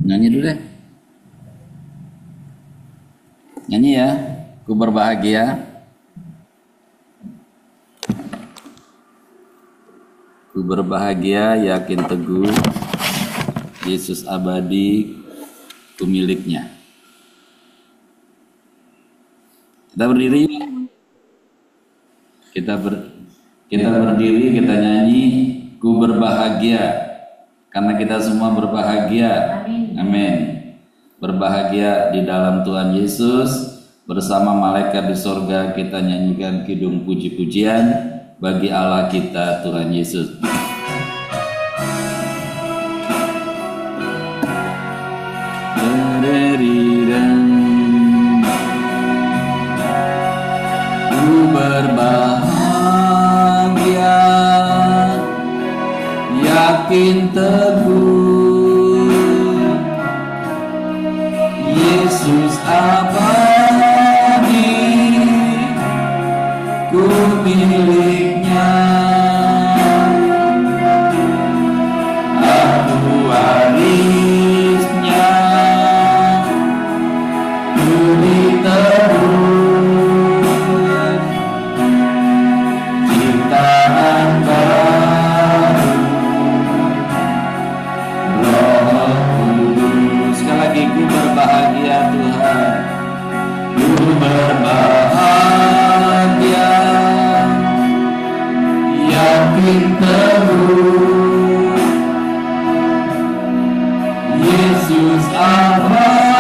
Nyanyi dulu deh. Nyanyi ya. Ku berbahagia. Ku berbahagia, yakin teguh, Yesus abadi, ku miliknya. Kita berdiri. Kita berdiri, kita nyanyi. Ku berbahagia, karena kita semua berbahagia. Amin. Berbahagia di dalam Tuhan Yesus. Bersama malaikat di sorga kita nyanyikan kidung puji-pujian bagi Allah kita Tuhan Yesus. Ku berbahagia, yakin teguh, Yesus abadi, ku miliknya. Aku warisnya, ku ditebus, ciptaan baru, Roh Kudus. Sekali lagi, ku berbahagia Tuhan, ku berbahagia, yakin teguh, Yesus abadi,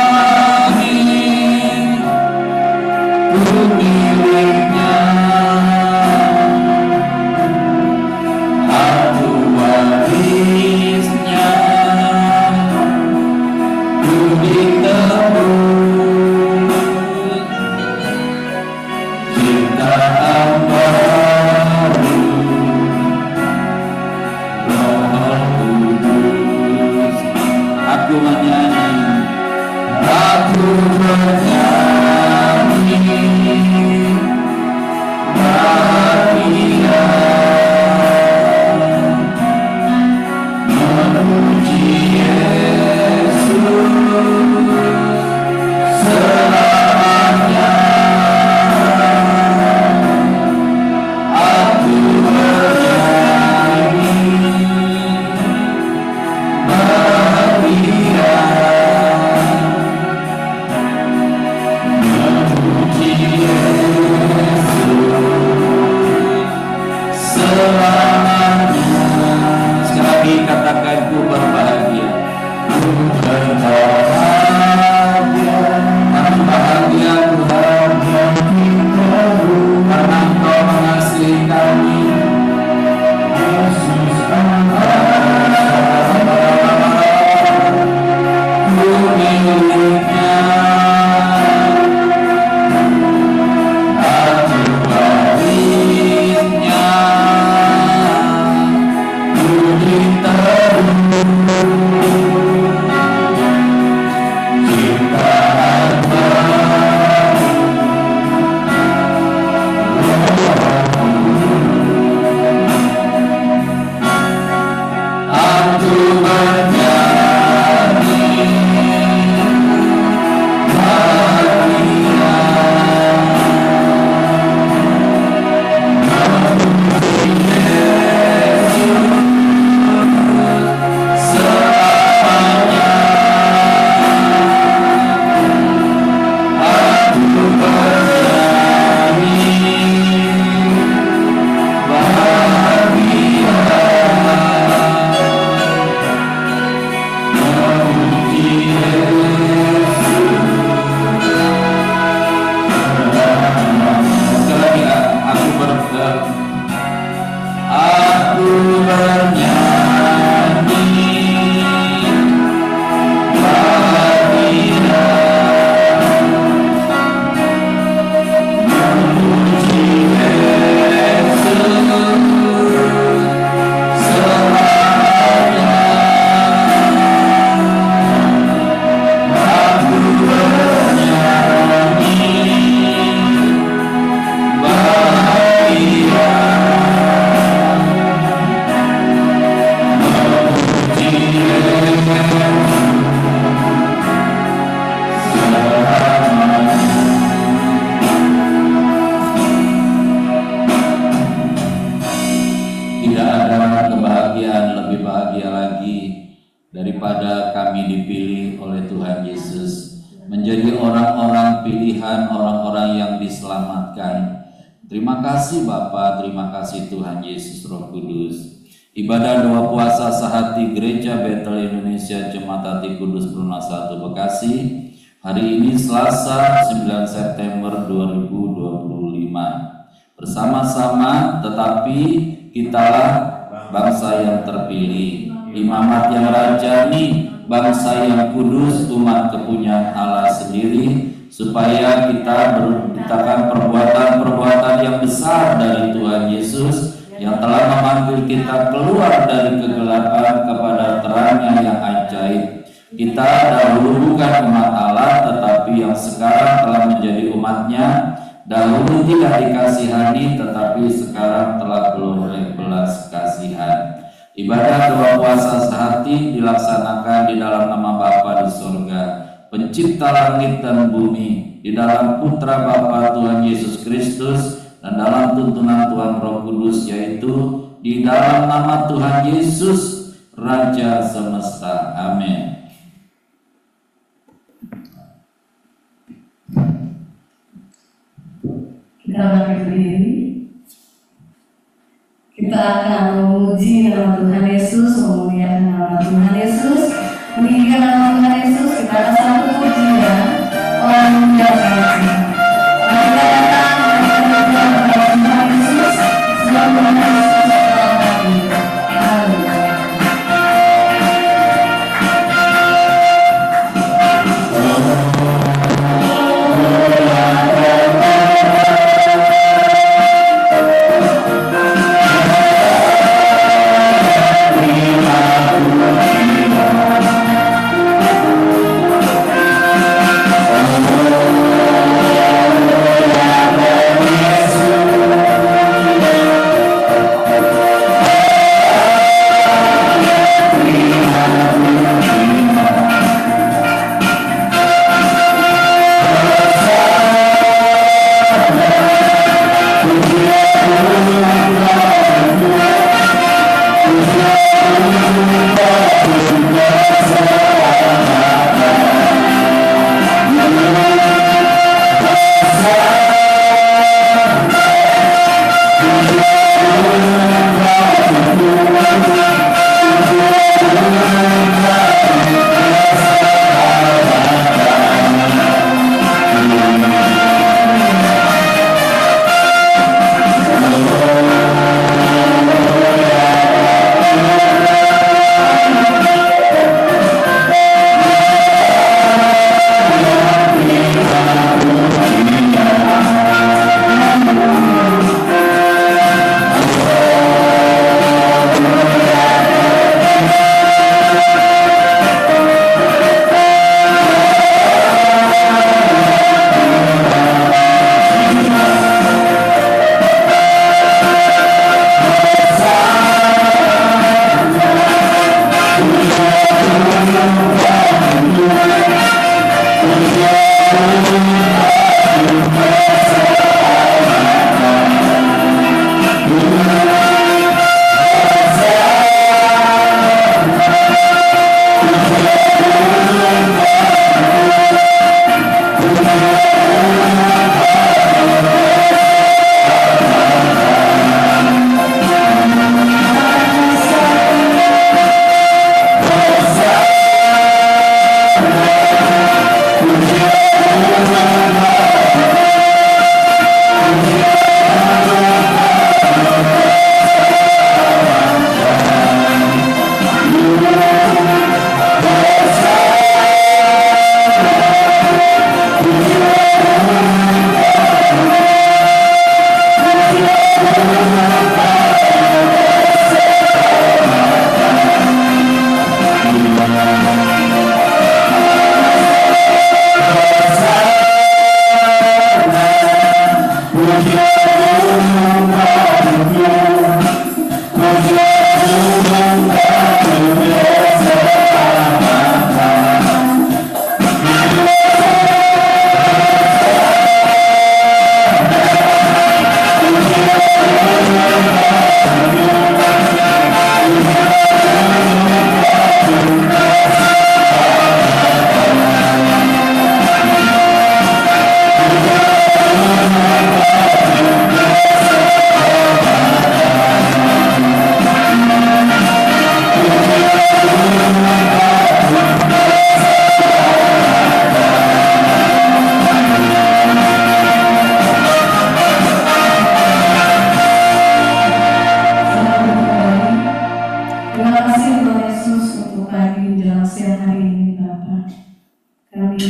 ku miliknya. Aku warisnya, ku ditebus, ciptaan baru, kebahagiaan lebih bahagia lagi daripada kami dipilih oleh Tuhan Yesus menjadi orang-orang pilihan, orang-orang yang diselamatkan. Terima kasih Bapa, terima kasih Tuhan Yesus Roh Kudus. Ibadah doa puasa sehati Gereja Betel Indonesia Jemaat Hati Kudus Brunei 1 Bekasi hari ini Selasa 9 September 2025. Bersama-sama tetapi kitalah bangsa yang terpilih, imamat yang rajani, bangsa yang kudus, umat kepunyaan Allah sendiri, supaya kita beritakan perbuatan-perbuatan yang besar dari Tuhan Yesus yang telah memanggil kita keluar dari kegelapan kepada terangnya yang ajaib. Kita dahulu bukan umat Allah, tetapi yang sekarang telah menjadi umatnya. Dahulu tidak dikasihani, tetapi sekarang telah beroleh belas kasihan. Ibadah doa puasa sehati dilaksanakan di dalam nama Bapa di surga, Pencipta langit dan bumi, di dalam Putra Bapa Tuhan Yesus Kristus, dan dalam tuntunan Tuhan Roh Kudus, yaitu di dalam nama Tuhan Yesus Raja semesta. Amin. Kita bangkit berdiri. Kita akan memuji nama Tuhan Yesus, memuliakan nama Tuhan Yesus, meninggikan nama Tuhan Yesus. Kita akan satu pujian, orang memuliakan Tuhan. Mari kita datang kepada Tuhan Yesus, sebab Tuhan Yesus telah mati. Haleluya.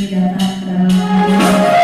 datang ke dalam hidup.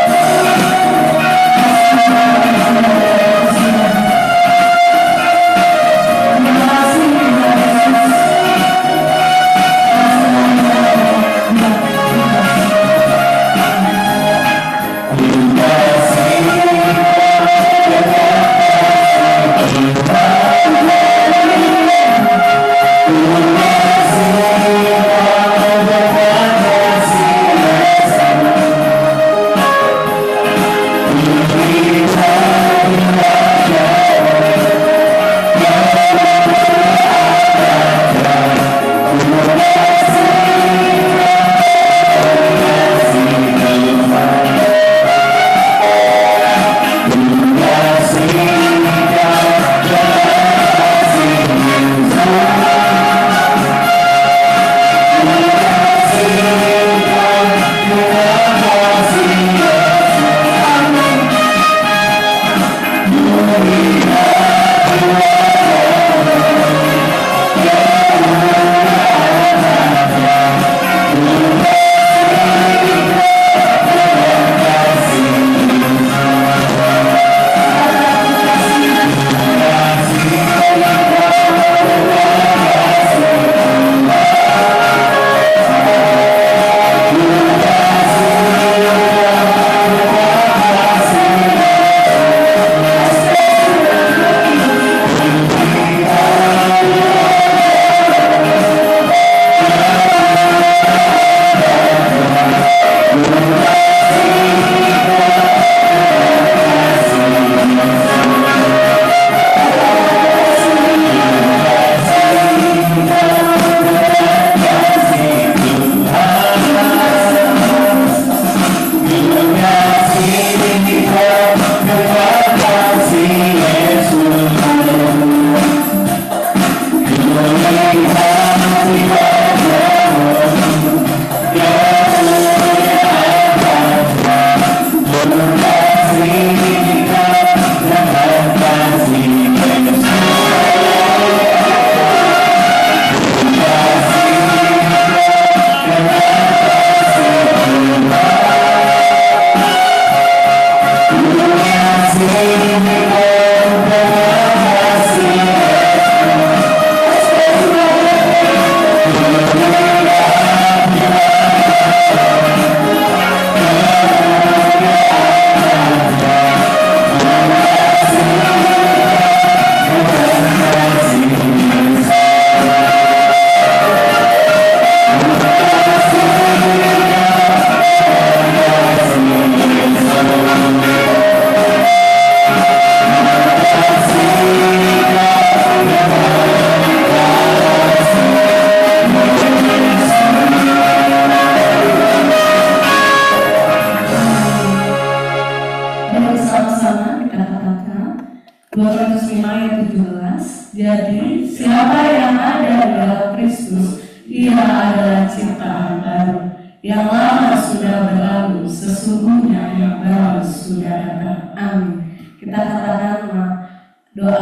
Jadi siapa yang ada di dalam Kristus, ia adalah ciptaan baru. Yang lama sudah berlalu, sesungguhnya yang baru sudah datang. Amin. Kita katakan doa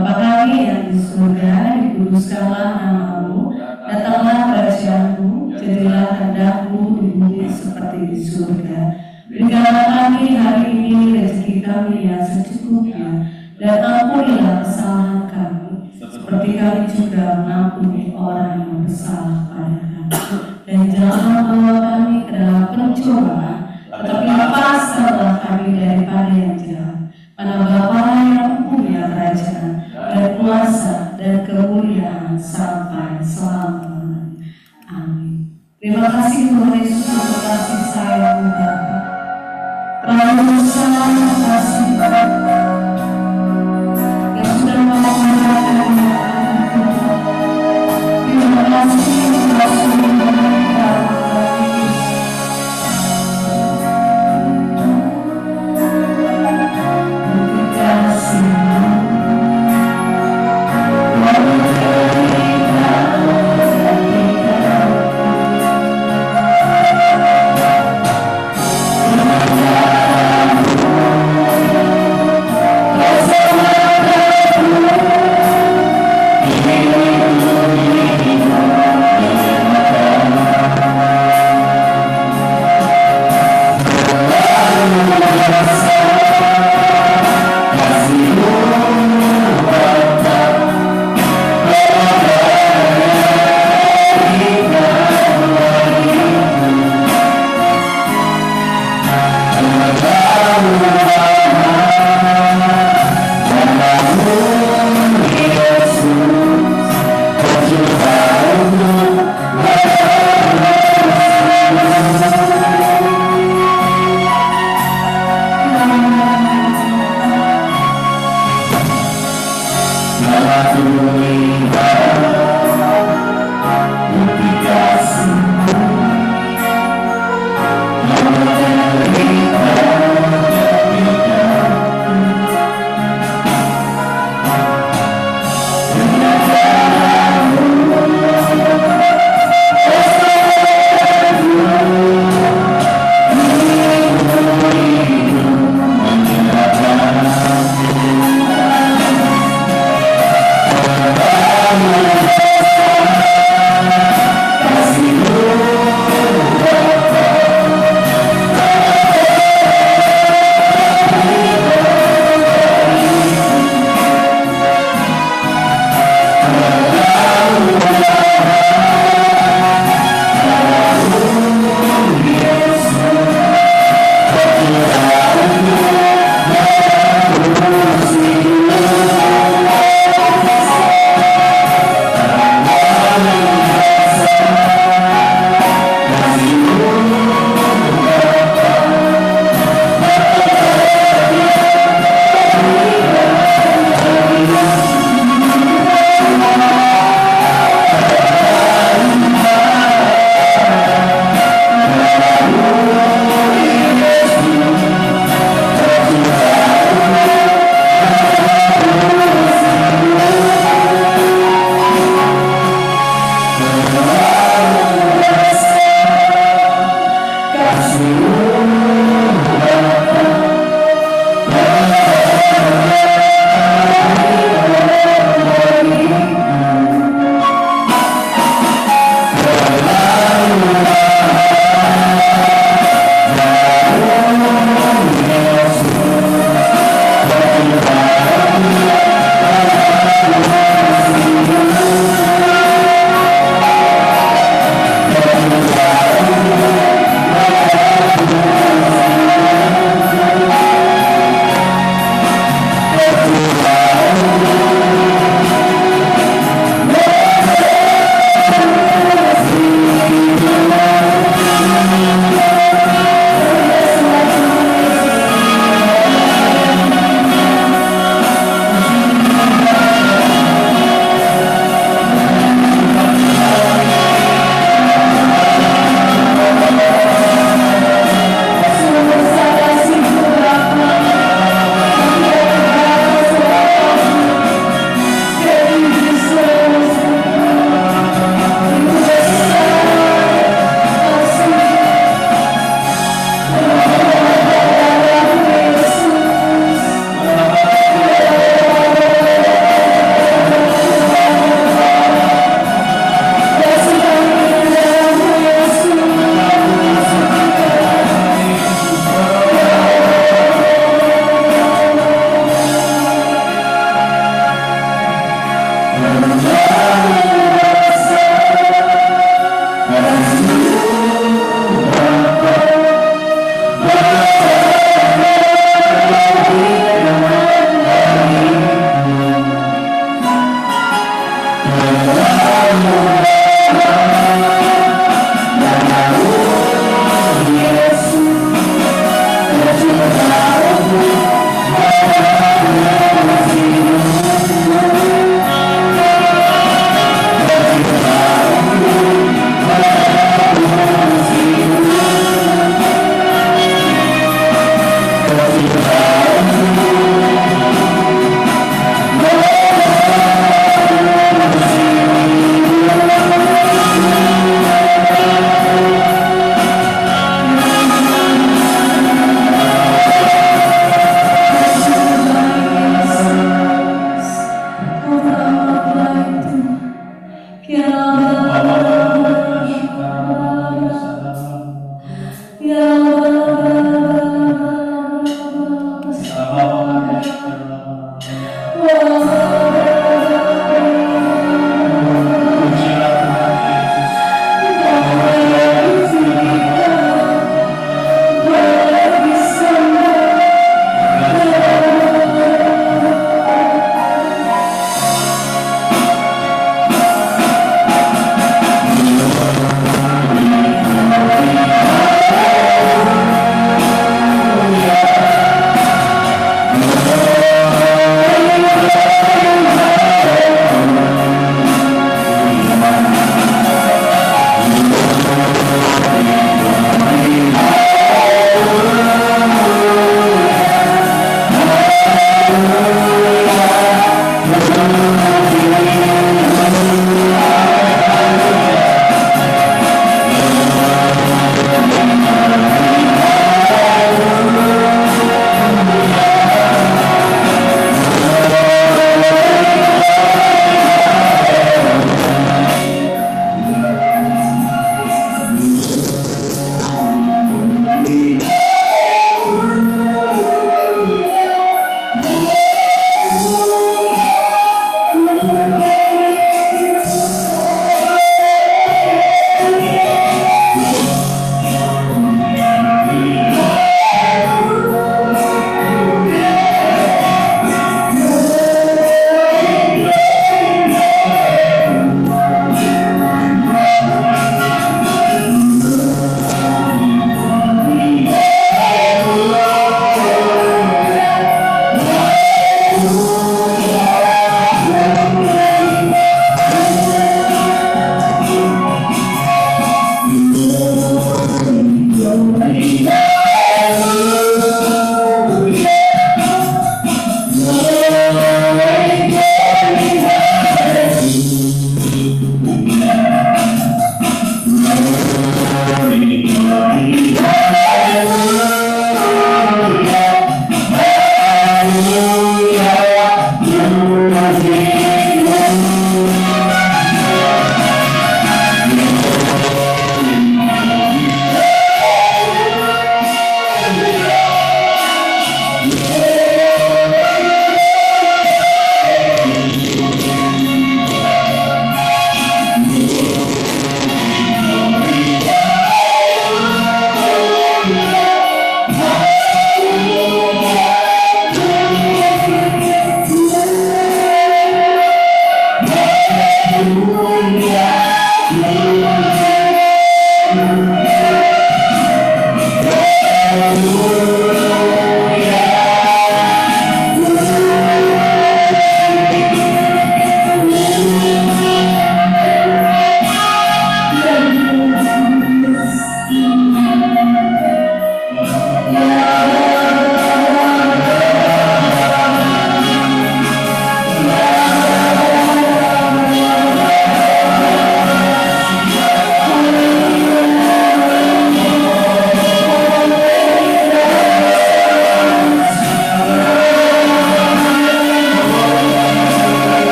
Bapa kami yang di surga, dikuduskanlah nama-Mu, datanglah kerajaanmu, jadilah kehendak-Mu di bumi seperti di surga. Berikanlah kami hari ini rezeki kami yang secukupnya, dan ampunilah kesalahan kami, seperti kami juga mengampuni orang yang bersalah pada kami. Dan jangan membawa kami ke dalam pencobaan, tetapi lepaskanlah kami daripada yang jahat. Karena Bapa yang punya kerajaan dan kuasa dan kemuliaan sampai selama-lamanya. Amin. Terima kasih Tuhan Yesus untuk kasih sayang Bapa. Terlalu besar kasih yang sudah mau mengajarkan. Terima kasih.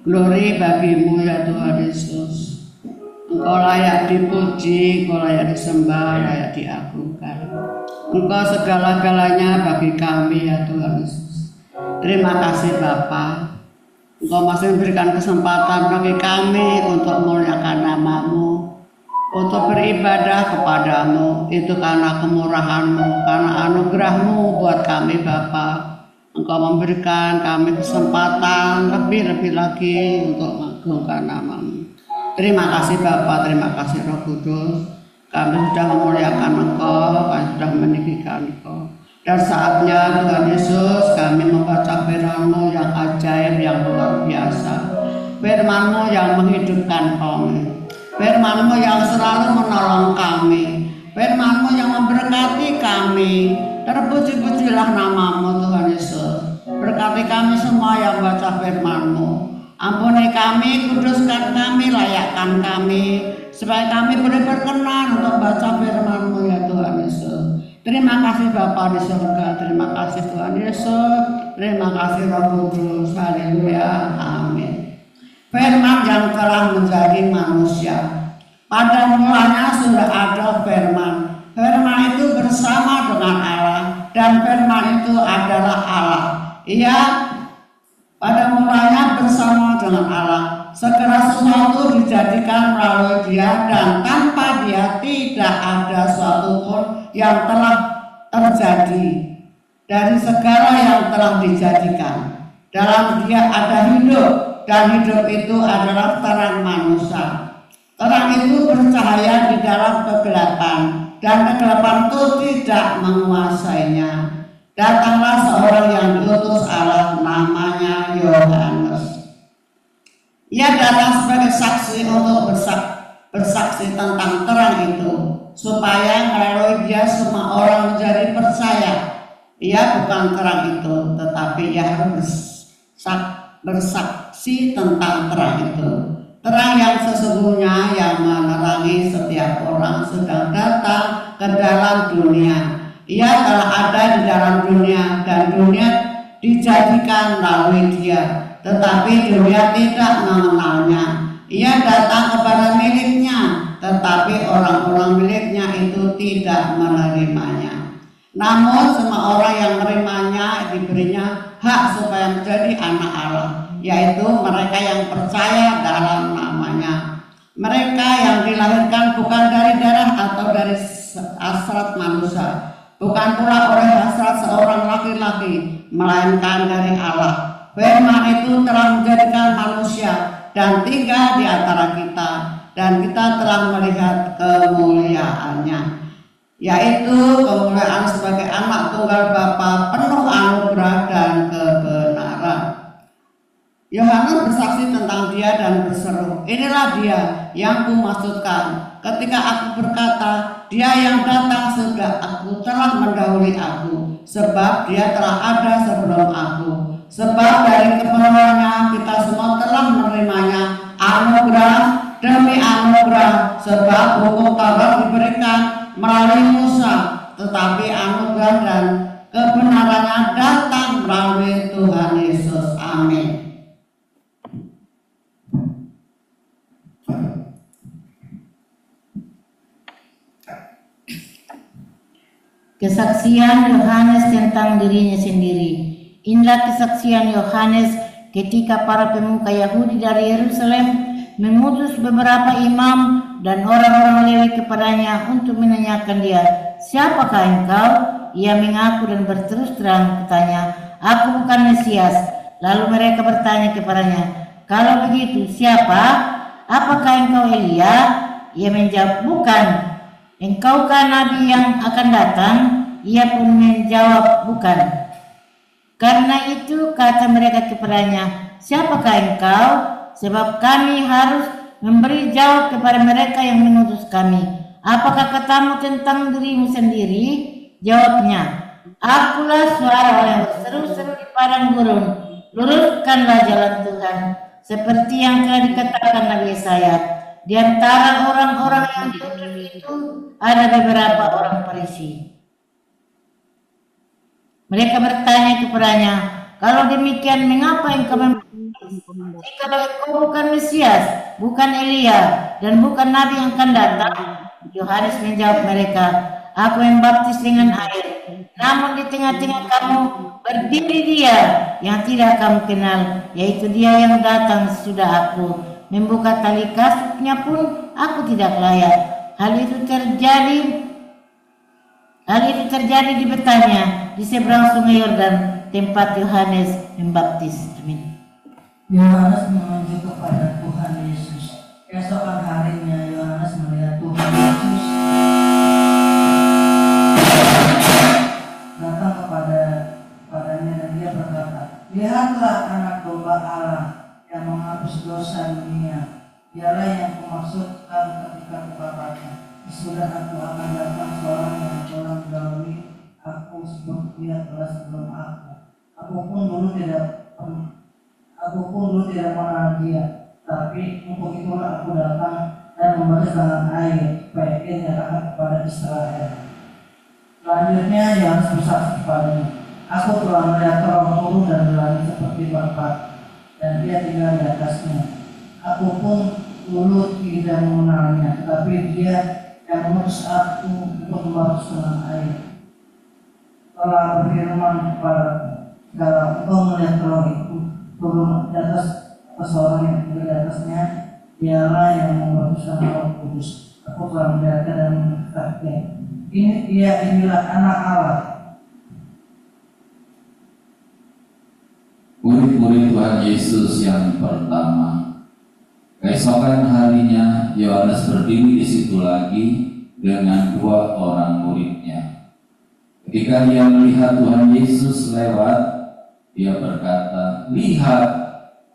Glory bagimu ya Tuhan Yesus. Engkau layak dipuji, Engkau layak disembah, layak diagungkan. Engkau segala-galanya bagi kami ya Tuhan Yesus. Terima kasih Bapa. Engkau masih memberikan kesempatan bagi kami untuk memuliakan nama-Mu, untuk beribadah kepadamu. Itu karena kemurahan-Mu, karena anugerah-Mu buat kami Bapa. Engkau memberikan kami kesempatan lebih-lebih lagi untuk mengagungkan nama-Mu. Terima kasih Bapa, terima kasih Roh Kudus. Kami sudah memuliakan Engkau, kami sudah meninggikan Engkau. Dan saatnya Tuhan Yesus kami membaca firman-Mu yang ajaib, yang luar biasa. Firman-Mu yang menghidupkan kami. Firman-Mu yang selalu menolong kami. Firman-Mu yang memberkati kami. Terpuji-pujilah nama-Mu Tuhan Yesus. Berkati kami semua yang baca firman-Mu. Ampuni kami, kuduskan kami, layakkan kami, supaya kami boleh berkenan untuk baca firman-Mu ya Tuhan Yesus. Terima kasih Bapa di surga, terima kasih Tuhan Yesus, terima kasih Roh Kudus, haleluya, amin. Firman yang telah menjadi manusia. Pada mulanya sudah ada firman. Firman itu bersama dengan Allah, dan firman itu adalah Allah. Ia pada mulanya bersama dengan Allah. Segala sesuatu dijadikan melalui Dia, dan tanpa Dia tidak ada suatu pun yang telah terjadi dari segala yang telah dijadikan. Dalam Dia ada hidup, dan hidup itu adalah terang manusia. Terang itu bercahaya di dalam kegelapan, dan kegelapan itu tidak menguasainya. Datanglah seorang yang diutus Allah, namanya Yohanes. Ia datang sebagai saksi untuk bersaksi tentang terang itu, supaya melalui dia semua orang menjadi percaya. Ia bukan terang itu, tetapi ia harus bersaksi tentang terang itu. Terang yang sesungguhnya yang menerangi setiap orang sedang datang ke dalam dunia. Ia telah ada di dalam dunia dan dunia dijadikan melalui dia, tetapi dunia tidak mengenalnya. Ia datang kepada miliknya, tetapi orang-orang miliknya itu tidak menerimanya. Namun semua orang yang menerimanya diberinya hak supaya menjadi anak Allah, yaitu mereka yang percaya dalam namanya. Mereka yang dilahirkan bukan dari darah atau dari hasrat manusia, bukan pula oleh hasrat seorang laki-laki, melainkan dari Allah. Firman itu telah menjadikan manusia dan tinggal di antara kita, dan kita telah melihat kemuliaannya, yaitu kemuliaan sebagai anak tunggal Bapa, penuh anugerah dan kebenaran. Yohanes bersaksi tentang dia dan berseru, "Inilah dia yang kumaksudkan ketika aku berkata, dia yang datang sudah aku telah mendahului aku, sebab dia telah ada sebelum aku. Sebab dari kepenuhannya kita semua telah menerimanya anugerah demi anugerah, sebab hukum Taurat diberikan melalui Musa, tetapi anugerah dan kebenarannya datang melalui Tuhan Yesus." Amin. Kesaksian Yohanes tentang dirinya sendiri. Inilah kesaksian Yohanes ketika para pemuka Yahudi dari Yerusalem mengutus beberapa imam dan orang-orang Lewi kepadanya untuk menanyakan dia, "Siapakah engkau?" Ia mengaku dan berterus terang katanya, "Aku bukan Mesias." Lalu mereka bertanya kepadanya, "Kalau begitu siapa? Apakah engkau Elia?" Ia menjawab, "Bukan." "Engkaukah nabi yang akan datang?" Ia pun menjawab, "Bukan." Karena itu kata mereka kepadanya, "Siapakah engkau? Sebab kami harus memberi jawab kepada mereka yang mengutus kami. Apakah katamu tentang dirimu sendiri?" Jawabnya, "Akulah suara yang berseru-seru di padang gurun, luruskanlah jalan Tuhan, seperti yang telah dikatakan Nabi Yesaya." Di antara orang-orang yang diutus itu ada beberapa orang Farisi. Mereka bertanya kepadanya, "Kalau demikian, mengapa engkau membaptis? Jikalau engkau bukan Mesias, bukan Elia, dan bukan Nabi yang akan datang?" Yohanes menjawab mereka, "Aku membaptis dengan air, namun di tengah-tengah kamu berdiri dia yang tidak kamu kenal, yaitu dia yang datang sesudah aku. Membuka tali kasutnya pun aku tidak layak." Hal itu terjadi di Betania, di seberang sungai Yordan, tempat Yohanes membaptis. Amin. Yohanes menunjuk kepada Tuhan Yesus. Keesokan harinya Yohanes melihat Tuhan Yesus datang kepadanya dan dia berkata, "Lihatlah anak domba Allah yang menghapus dosa dunia. Dialah yang kumaksudkan ketika kukatakan, sesudah aku akan datang seorang yang telah mendahului aku sebab dia telah sebelum aku. Aku pun dulu tidak mengenal dia, tapi untuk itulah aku datang dan membaptis dengan air supaya ia dinyatakan kepada Israel." Selanjutnya Yohanes bersaksi kepadanya, "Aku telah melihat Roh turun dan berlari seperti Bapa, dan dia tinggal di atasnya. Aku pun dulu tidak mengenalnya, tetapi dia yang mengutus aku untuk membaptis dengan air telah berfirman kepadaku, kalau engkau melihat Roh itu turun di atas seorang yang tinggal di atasnya, dialah yang membaptis dengan Roh Kudus. Aku telah melihatnya dan mengatakan, inilah anak Allah." Murid-murid Tuhan Yesus yang pertama. Keesokan harinya Yohanes berdiri di situ lagi dengan dua orang muridnya. Ketika dia melihat Tuhan Yesus lewat, dia berkata, "Lihat,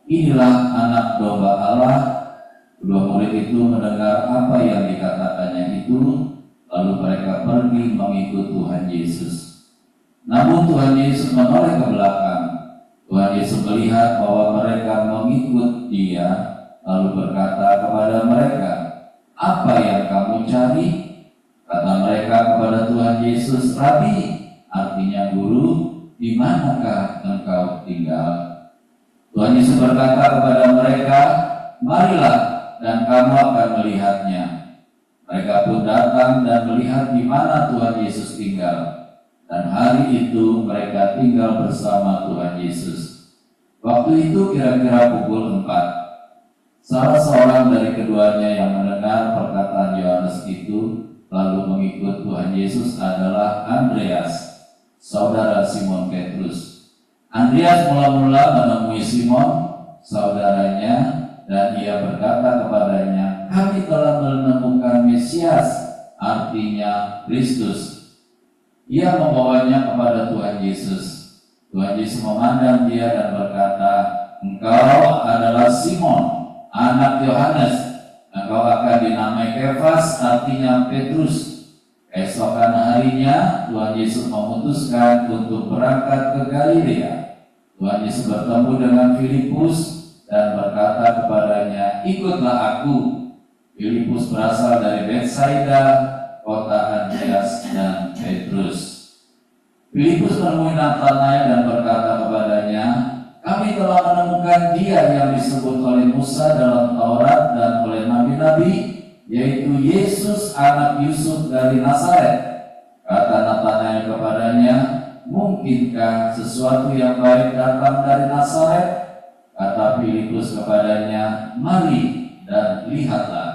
inilah anak domba Allah." Kedua murid itu mendengar apa yang dikatakannya itu, Lalu mereka pergi mengikut Tuhan Yesus. Namun Tuhan Yesus menoleh ke belakang. Tuhan Yesus melihat bahwa mereka mengikut Dia, lalu berkata kepada mereka, "Apa yang kamu cari?" Kata mereka kepada Tuhan Yesus, "Rabi," artinya guru, "di manakah engkau tinggal?" Tuhan Yesus berkata kepada mereka, "Marilah dan kamu akan melihatnya." Mereka pun datang dan melihat di mana Tuhan Yesus tinggal. Dan hari itu mereka tinggal bersama Tuhan Yesus. Waktu itu kira-kira pukul 4. Salah seorang dari keduanya yang mendengar perkataan Yohanes itu lalu mengikut Tuhan Yesus adalah Andreas, saudara Simon Petrus. Andreas mula-mula menemui Simon, saudaranya, dan ia berkata kepadanya, "Kami telah menemukan Mesias," artinya Kristus. Ia membawanya kepada Tuhan Yesus. Tuhan Yesus memandang dia dan berkata, "Engkau adalah Simon, anak Yohanes. Engkau akan dinamai Kefas," artinya Petrus. Keesokan harinya Tuhan Yesus memutuskan untuk berangkat ke Galilea. Tuhan Yesus bertemu dengan Filipus dan berkata kepadanya, "Ikutlah aku." Filipus berasal dari Betsaida, kota Andreas dan Petrus. Filipus menemui Natanael dan berkata kepadanya, "Kami telah menemukan Dia yang disebut oleh Musa dalam Taurat dan oleh nabi-nabi, yaitu Yesus anak Yusuf dari Nazaret." Kata Natanael kepadanya, "Mungkinkah sesuatu yang baik datang dari Nazaret?" Kata Filipus kepadanya, "Mari dan lihatlah."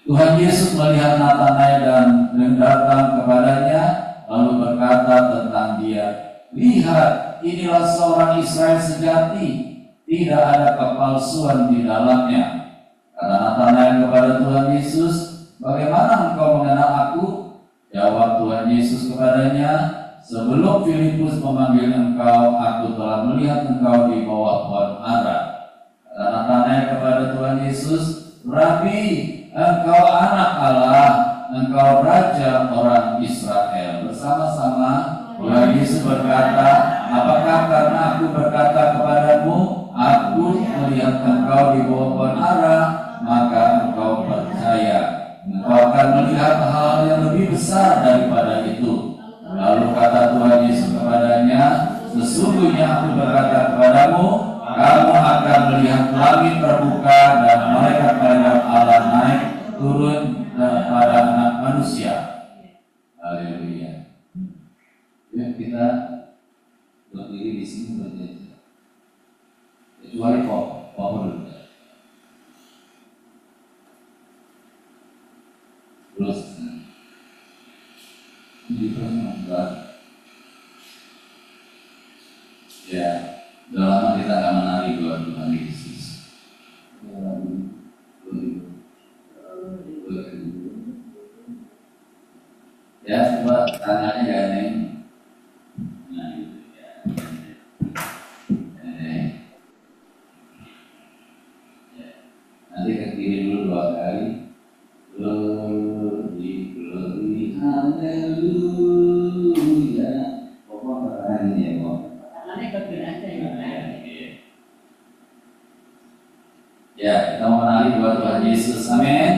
Tuhan Yesus melihat Natanael dan datang kepadanya, lalu berkata tentang dia, "Lihat, inilah seorang Israel sejati, tidak ada kepalsuan di dalamnya." Kata Natanael kepada Tuhan Yesus, "Bagaimana engkau mengenal aku?" Jawab Tuhan Yesus kepadanya, "Sebelum Filipus memanggil engkau, aku telah melihat engkau di bawah pohon ara." Kata Natanael kepada Tuhan Yesus, "Rabi, engkau anak Allah, engkau raja orang Israel." Bersama-sama Tuhan Yesus berkata, "Apakah karena aku berkata kepadamu, aku melihat engkau di bawah pohon ara, maka engkau percaya? Engkau akan melihat hal yang lebih besar daripada itu." Lalu kata Tuhan Yesus kepadanya, "Sesungguhnya aku berkata kepadamu, kamu akan melihat langit terbuka dan malaikat-malaikat Allah naik turun pada Anak Manusia." Haleluya. Ya, kita berdiri di sini berjalan. Kecuali pohon. Terus di pertemuan. Ya, udah lama kita nggak menari buat Tuhan Yesus. Ya, coba tangannya gandeng. Nah, gitu ya. Ya. Nanti ke kiri dulu 2 kali. Glory, glory, haleluya. Pokoknya keren ya, kok. Tangannya ke kiri aja ya. Ya, kita mau menari buat Tuhan Yesus. Amin.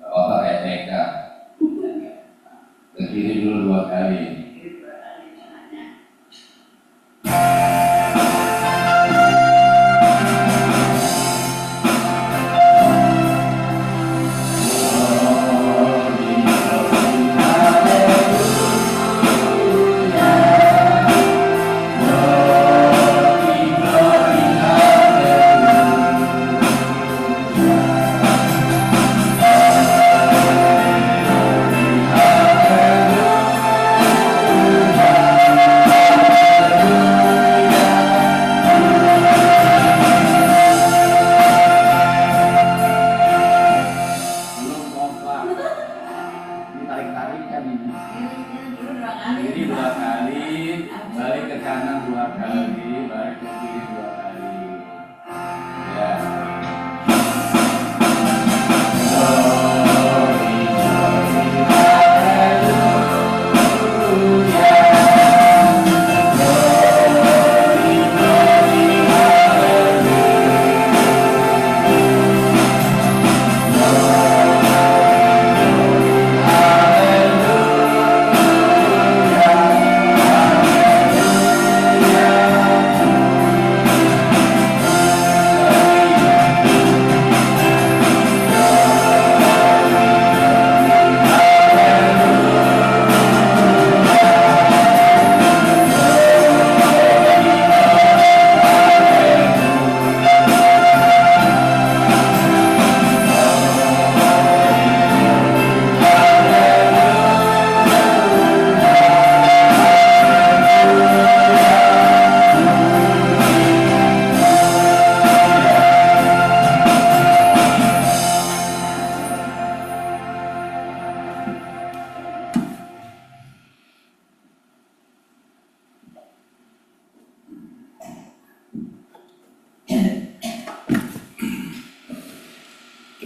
Bapak kayak TK. Ke kiri dulu 2 kali.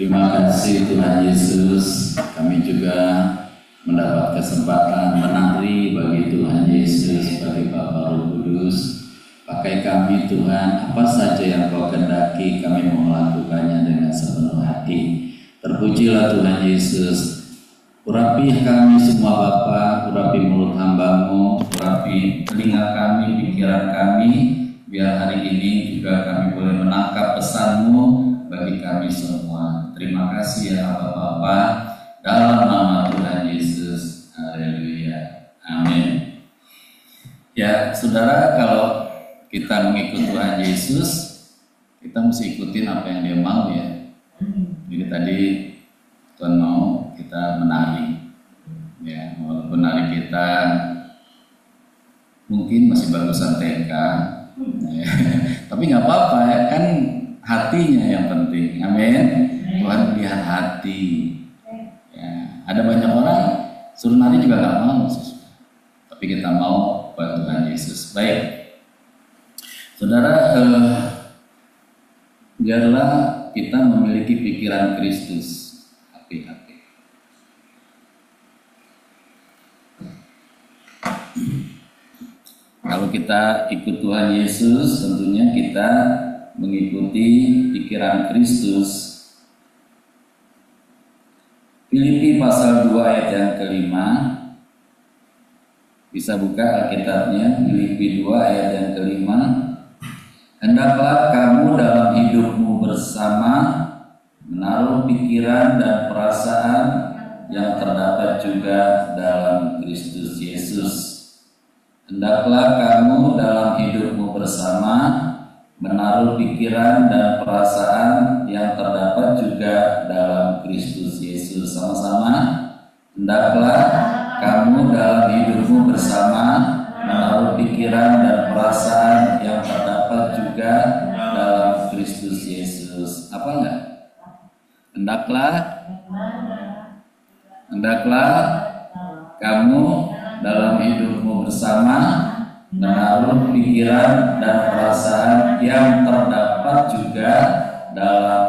Terima kasih Tuhan Yesus, kami juga mendapat kesempatan menari bagi Tuhan Yesus, bagi Bapa Roh Kudus. Pakai kami Tuhan, apa saja yang Kau kehendaki, kami mau melakukannya dengan sepenuh hati. Terpujilah Tuhan Yesus. Urapi kami semua Bapa, urapi mulut hamba-Mu, urapi telinga kami, pikiran kami, biar hari ini juga kami boleh menangkap pesan-Mu bagi kami semua. Terima kasih ya Bapa, dalam nama Tuhan Yesus. Haleluya. Amin. Ya, saudara, kalau kita mengikut Tuhan Yesus, kita mesti ikutin apa yang Dia mau ya. Jadi tadi Tuhan mau kita menari, ya, walaupun nari kita mungkin masih bagusan TK, ya. Tapi nggak apa-apa ya, kan hatinya yang penting. Amin. Tuhan lihat hati. Ya, ada banyak orang suruh nari juga nggak mau, tapi kita mau buat Tuhan Yesus. Baik, saudara, biarlah kita memiliki pikiran Kristus. Hati-hati. Kalau kita ikut Tuhan Yesus, tentunya kita mengikuti pikiran Kristus. Filipi pasal 2 ayat yang kelima. Bisa buka Alkitabnya, Filipi 2 ayat yang kelima. Hendaklah kamu dalam hidupmu bersama menaruh pikiran dan perasaan yang terdapat juga dalam Kristus Yesus. Hendaklah kamu dalam hidupmu bersama menaruh pikiran dan perasaan yang terdapat juga dalam Kristus Yesus. Sama-sama. Hendaklah kamu dalam hidupmu bersama menaruh pikiran dan perasaan yang terdapat juga dalam Kristus Yesus. Apa enggak? Hendaklah kamu dalam hidupmu bersama menaruh pikiran dan perasaan yang terdapat juga dalam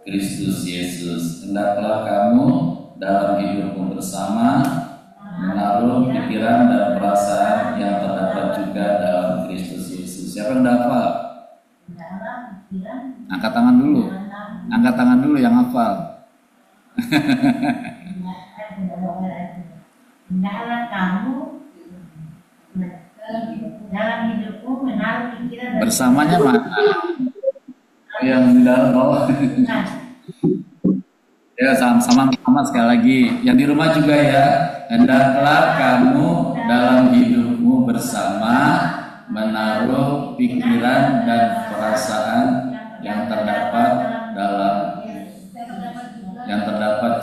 Kristus Yesus. Hendaklah kamu dalam hidupmu bersama menaruh pikiran dan perasaan yang terdapat juga dalam Kristus Yesus. Siapa yang hafal? Angkat tangan dulu. Angkat tangan dulu yang hafal. Hendaklah kamu dalam hidupmu menaruh pikiran bersamanya mana? Yang di dalam bawah. Ya, sama sekali lagi. Yang di rumah juga ya. Hendaklah kamu dalam hidupmu bersama menaruh pikiran dan perasaan yang terdapat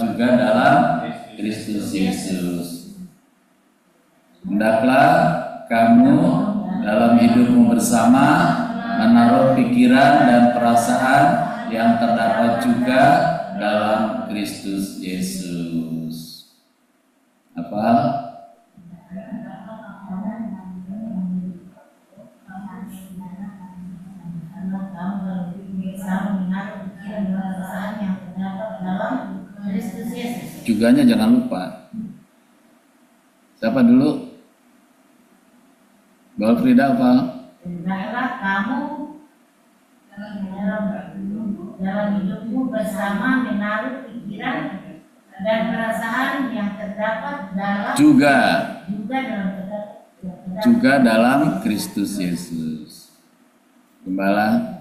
juga dalam Kristus Yesus. Hendaklah kamu dalam hidupmu bersama menaruh pikiran dan perasaan yang terdapat juga dalam Kristus Yesus. Apa? Juganya jangan lupa. Siapa dulu? Bawa Frida apa? Hendaklah kamu dalam hidupmu bersama menaruh pikiran dan perasaan yang terdapat dalam juga dalam Kristus Yesus. Gembala.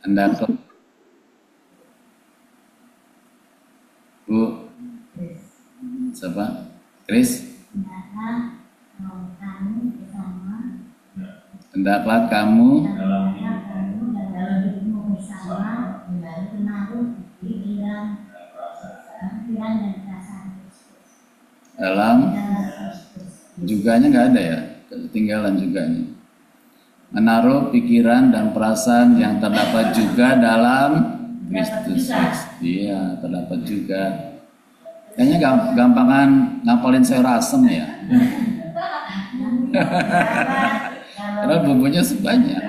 Hendaklah Bu siapa? Chris? Hendaklah kamu dalam hidupmu bersama menaruh pikiran dan perasaan dalam juganya nggak ada ya, ketinggalan juganya. Menaruh pikiran dan perasaan yang terdapat juga dalam Kristus. Iya, terdapat juga. Kayaknya gampangan ngapalin sayur asem ya. Karena bumbunya sebanyak.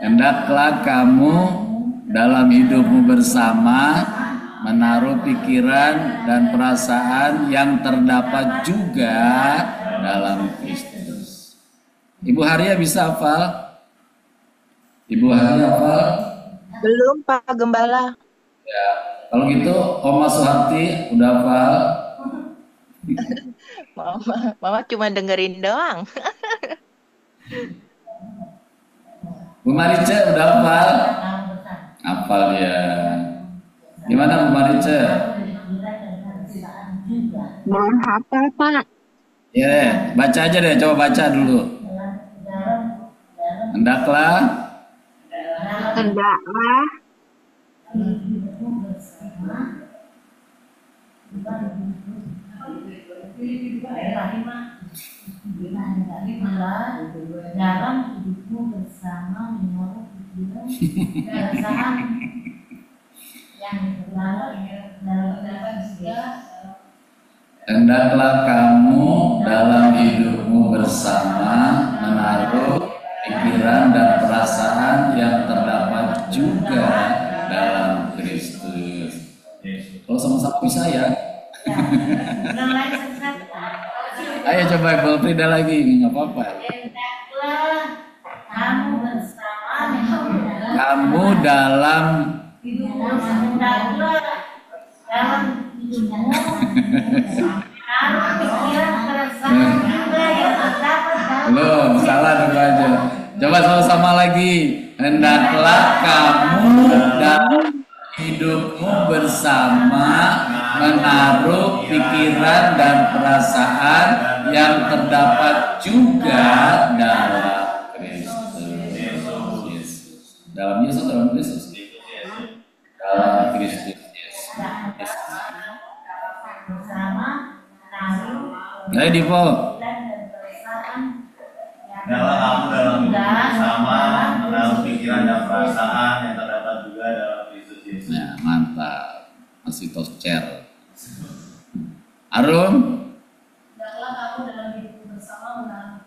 Hendaklah kamu dalam hidupmu bersama menaruh pikiran dan perasaan yang terdapat juga dalam Kristus. Ibu Haria bisa hafal? Ibu Haria hafal? Belum, Pak Gembala. Ya, kalau gitu Oma Suharti udah hafal? Mama cuma dengerin doang. Bu Marice udah hafal? Hafal ya. Gimana Bu Marice? Belum hafal, Pak. Ya, baca aja deh, coba baca dulu. Hendaklah dalam hidupmu bersama menaruh pikiran perasaan yang hendaklah kamu dalam hidupmu bersama menaruh pikiran dan perasaan yang terdapat juga dalam Kristus. Kalau sama-sama bisa ya. Ayo coba Ibu Frida lagi, nggak apa-apa. kamu bersama Kamu dalam dalam hidupmu menaruh pikiran perasaan juga yang terdapat belum, salah dulu aja. Coba sama-sama lagi. Hendaklah kamu dalam hidupmu bersama menaruh pikiran dan perasaan yang terdapat juga dalam Kristus Yesus. Dalam Yesus, dalam Kristus. Dalam Kristus Yesus. bersama menaruh Ayo Dipo. dan perasaan Hendaklah kamu dalam hidup bersama menaruh pikiran dan perasaan yang terdapat juga dalam Kristus Yesus. Ya, mantap. Masih tocer. Arum. Hendaklah kamu dalam hidupmu bersama menaruh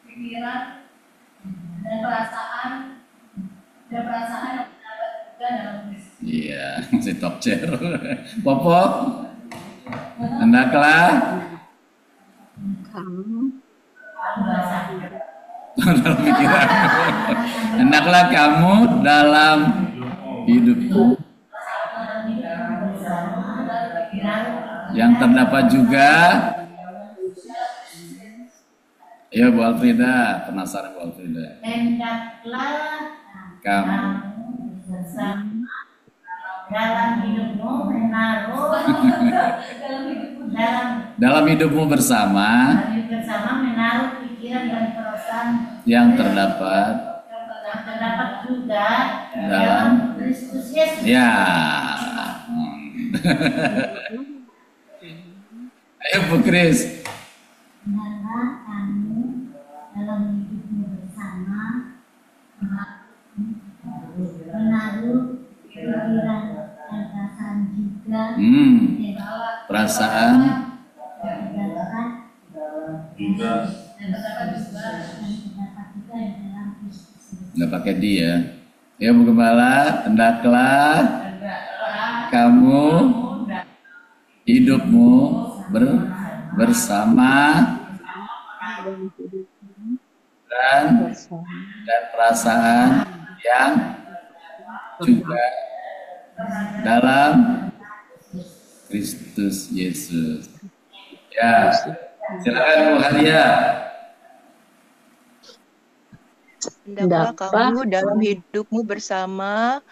pikiran dan perasaan yang terdapat juga dalam Kristus. Iya, masih tocer. Popo. Hendaklah dalam pikiran. Hendaklah kamu dalam hidupmu yang terdapat juga. Ya Bu Alfrida, penasaran Bu Alfrida. hendaklah Kamu bersama dalam hidupmu menaruh dalam hidupmu bersama menaruh pikiran dan perasaan yang terdapat juga dalam Kristus Yesus. ya. Ayo Bu Kris. Hendaklah kamu dalam hidupmu bersama menaruh pikiran dan perasaan juga Perasaan nggak pakai dia. Ya Bu Gembala, hendaklah kamu hidupmu bersama dan perasaan yang juga dalam Kristus Yesus. Ya, silakan Bu Haria. Hendaklah kamu dalam hidupmu bersama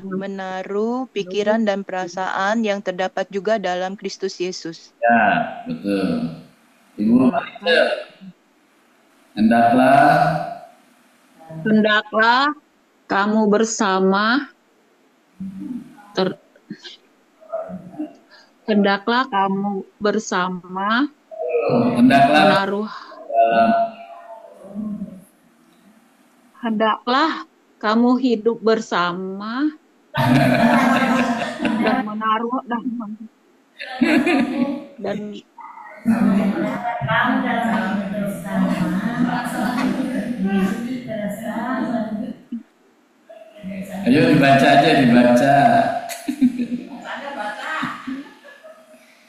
menaruh pikiran dan perasaan yang terdapat juga dalam Kristus Yesus. Ya, betul. Ibu Marisa. Hendaklah kamu bersama hendaklah kamu bersama menaruh hendaklah kamu hidup bersama dan menaruh dan kamu dalam bersama Ayo dibaca aja, dibaca.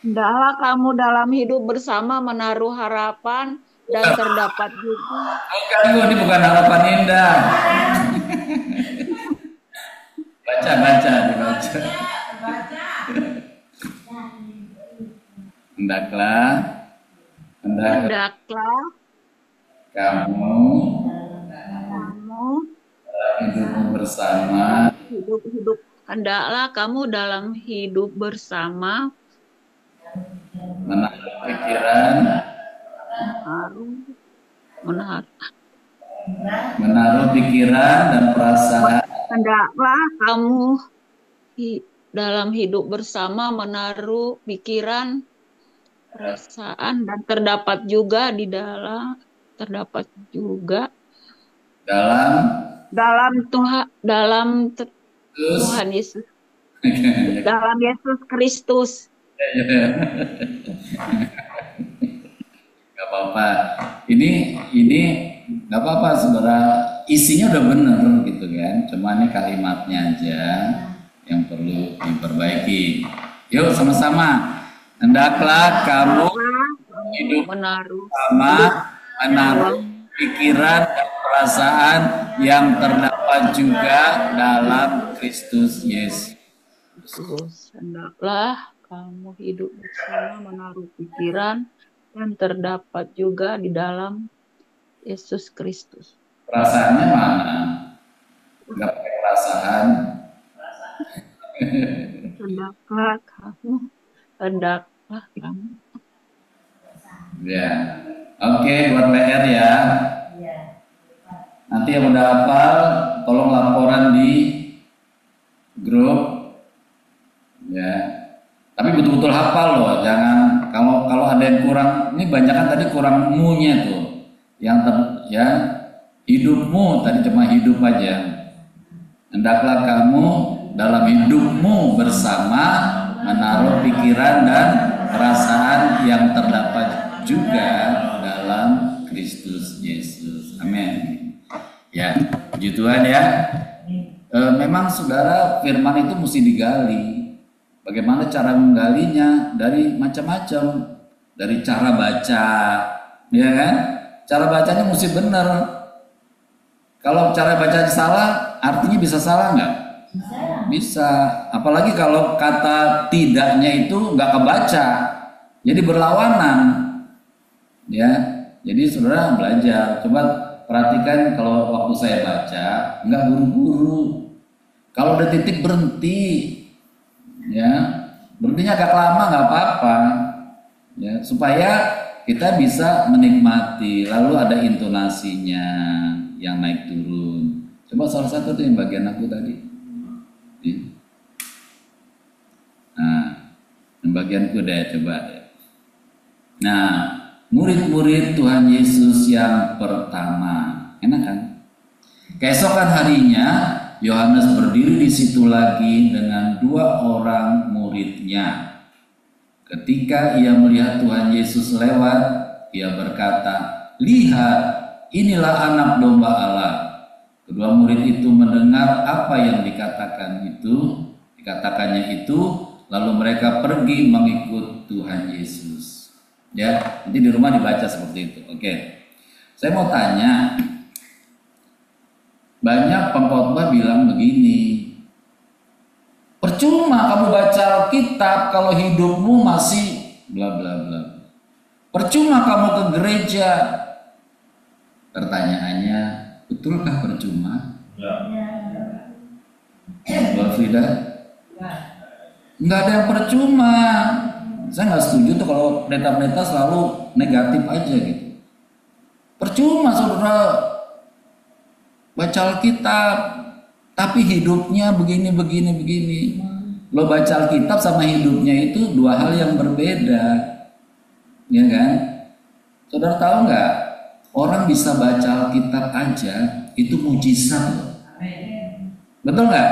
Hendaklah kamu dalam hidup bersama menaruh harapan dan terdapat juga. Bukan, ini bukan harapan indah. Baca, dibaca. Hendaklah kamu hidupmu bersama. Hendaklah kamu dalam hidup bersama Menaruh pikiran, menaruh pikiran dan perasaan. Hendaklah kamu dalam hidup bersama menaruh pikiran, perasaan dan terdapat juga dalam Tuhan Yesus. Dalam Yesus Kristus. Gak apa-apa. Ini gak apa-apa, saudara. Isinya udah bener gitu kan. Cuma ini kalimatnya aja yang perlu diperbaiki. Yuk sama-sama. Hendaklah kamu hidup bersama menaruh pikiran dan perasaan yang terdapat juga dalam Kristus Yesus. Hendaklah kamu hidup bersama menaruh pikiran dan terdapat juga di dalam Yesus Kristus. Perasaannya mana? Enggak pakai perasaan. Hendaklah kamu. Ya. Oke, buat PR ya. Nanti yang udah hafal tolong laporan di grup. Ya. Tapi betul-betul hafal loh, jangan kalau ada yang kurang, ini banyak kan tadi kurang mu-nya tuh. Hidupmu tadi cuma hidup aja. Hendaklah kamu dalam hidupmu bersama menaruh pikiran dan perasaan yang terdapat juga dalam Kristus Yesus. Amin. Ya, puji Tuhan ya. Memang saudara, firman itu mesti digali. Bagaimana cara menggalinya? Dari macam-macam, dari cara baca, ya kan? Cara bacanya mesti benar. Kalau cara bacanya salah, artinya bisa salah nggak? Bisa. Apalagi kalau kata tidaknya itu nggak kebaca, jadi berlawanan, ya. Jadi saudara belajar. Coba perhatikan kalau waktu saya baca, nggak buru-buru. Kalau udah titik berhenti. Ya, berhentinya agak lama nggak apa-apa, ya, supaya kita bisa menikmati. Lalu ada intonasinya yang naik turun. Coba salah satu tuh yang bagian aku tadi. Nah, yang bagianku deh coba deh. Nah, murid-murid Tuhan Yesus yang pertama, enak kan? Keesokan harinya Yohanes berdiri di situ lagi dengan 2 orang muridnya. Ketika ia melihat Tuhan Yesus lewat, ia berkata, "Lihat, inilah anak domba Allah." Kedua murid itu mendengar apa yang dikatakannya itu, lalu mereka pergi mengikut Tuhan Yesus. Ya, nanti di rumah dibaca seperti itu. Oke. Saya mau tanya, banyak pengkhotbah bilang begini, percuma kamu baca Alkitab kalau hidupmu masih bla bla bla. Percuma kamu ke gereja. Pertanyaannya, betulkah percuma? Mbak Frida? Nggak ada yang percuma. Saya nggak setuju tuh kalau pendeta-pendeta selalu negatif aja gitu. Percuma saudara baca Alkitab, tapi hidupnya begini. Lo baca Alkitab sama hidupnya itu 2 hal yang berbeda, ya kan? Saudara tahu nggak? Orang bisa baca Alkitab aja itu mujizat loh. Betul nggak?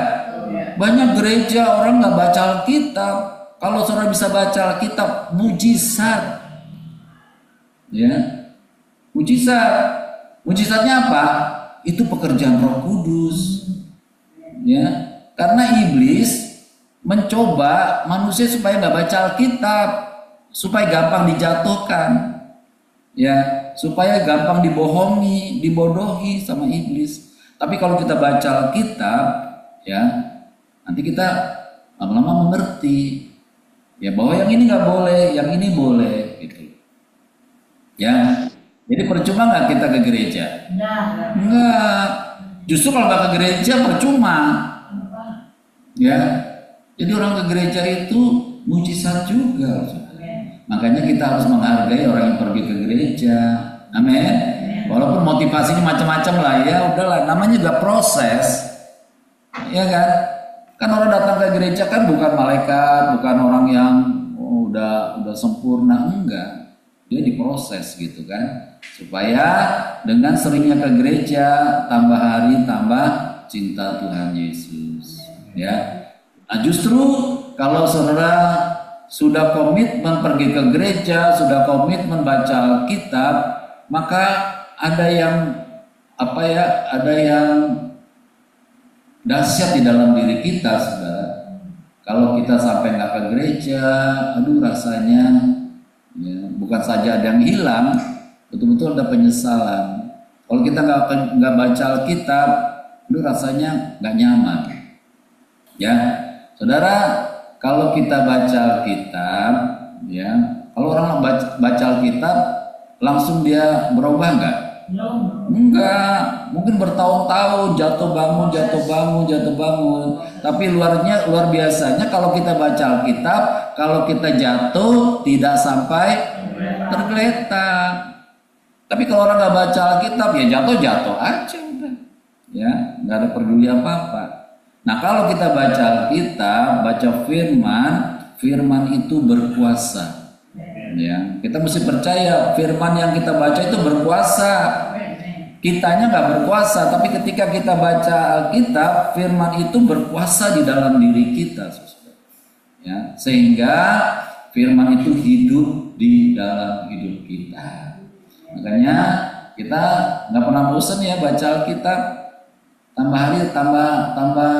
Banyak gereja orang nggak baca Alkitab. Kalau saudara bisa baca Alkitab, mujizat, ya, mujizat Mujizatnya apa? Itu pekerjaan Roh Kudus. Ya, karena iblis mencoba manusia supaya nggak baca Alkitab, supaya gampang dijatuhkan, ya, supaya gampang dibohongi, dibodohi sama iblis. Tapi kalau kita baca Alkitab, ya, nanti kita lama-lama mengerti, ya, bahwa yang ini nggak boleh, yang ini boleh, gitu. Ya, jadi percuma nggak kita ke gereja? Enggak. Justru kalau nggak ke gereja percuma. Ya, jadi orang ke gereja itu mujizat juga. Makanya kita harus menghargai orang yang pergi ke gereja. Amin. Walaupun motivasinya macam-macam lah, ya udahlah, namanya juga proses. Ya kan? Kan orang datang ke gereja kan bukan malaikat, bukan orang yang udah sempurna, enggak. Dia diproses gitu kan. Supaya dengan seringnya ke gereja, tambah hari tambah cinta Tuhan Yesus. Ya. Nah, justru kalau saudara sudah komitmen pergi ke gereja, sudah komitmen baca Alkitab, maka ada yang ada yang dahsyat di dalam diri kita, saudara. Kalau kita sampai nggak ke gereja, aduh rasanya, ya, bukan saja ada yang hilang, betul-betul ada penyesalan. Kalau kita nggak baca Alkitab, aduh rasanya nggak nyaman. Ya, saudara, kalau kita baca Alkitab, ya, kalau orang baca Alkitab, langsung dia berubah nggak? Enggak, mungkin bertahun-tahun jatuh bangun. Tapi luar biasanya kalau kita baca Alkitab, kalau kita jatuh tidak sampai tergeletak. Tapi kalau orang nggak baca Alkitab, ya jatuh aja udah, ya nggak ada peduli apa-apa. Nah, kalau kita baca Alkitab, baca firman itu berkuasa. Ya, kita mesti percaya firman yang kita baca itu berkuasa. Kitanya nggak berkuasa, tapi ketika kita baca Alkitab, firman itu berkuasa di dalam diri kita, ya, sehingga firman itu hidup di dalam hidup kita. Makanya kita nggak pernah bosan ya baca Alkitab. Tambah hari tambah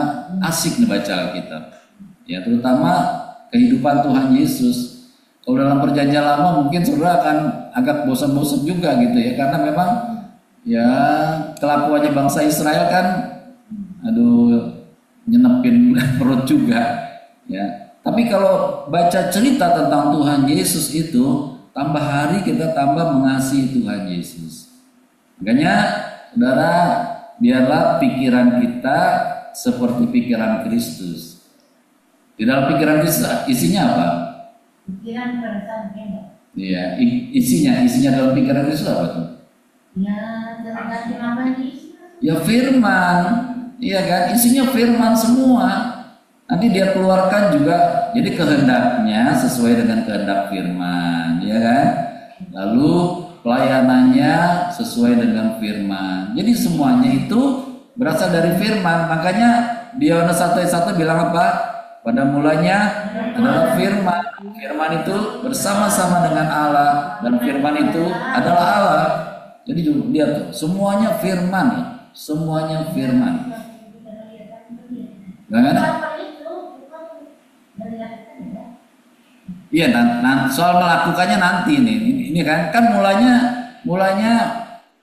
asik nih baca Alkitab. Ya, terutama kehidupan Tuhan Yesus. Kalau dalam perjanjian lama mungkin saudara akan agak bosan-bosan juga gitu ya, karena memang ya kelakuannya bangsa Israel kan, aduh, nyenepin perut juga ya. Tapi kalau baca cerita tentang Tuhan Yesus itu, tambah hari kita tambah mengasihi Tuhan Yesus. Makanya saudara, biarlah pikiran kita seperti pikiran Kristus. Di dalam pikiran Kristus isinya apa? Pikiran perasaan kehendak. Iya, isinya dalam pikiran Kristus apa tuh? Ya, tergantung apa nih? Ya firman, iya kan? Isinya firman semua. Nanti dia keluarkan juga, jadi kehendaknya sesuai dengan kehendak firman, ya kan? Lalu pelayanannya sesuai dengan firman. Jadi semuanya itu berasal dari firman. Makanya di Yohanes 1:1 bilang apa? Pada mulanya adalah firman. Firman itu bersama-sama dengan Allah, dan firman itu adalah Allah. Jadi lihat tuh, semuanya firman, semuanya firman. Gimana? Iya, soal melakukannya nanti nih. Ini kan mulanya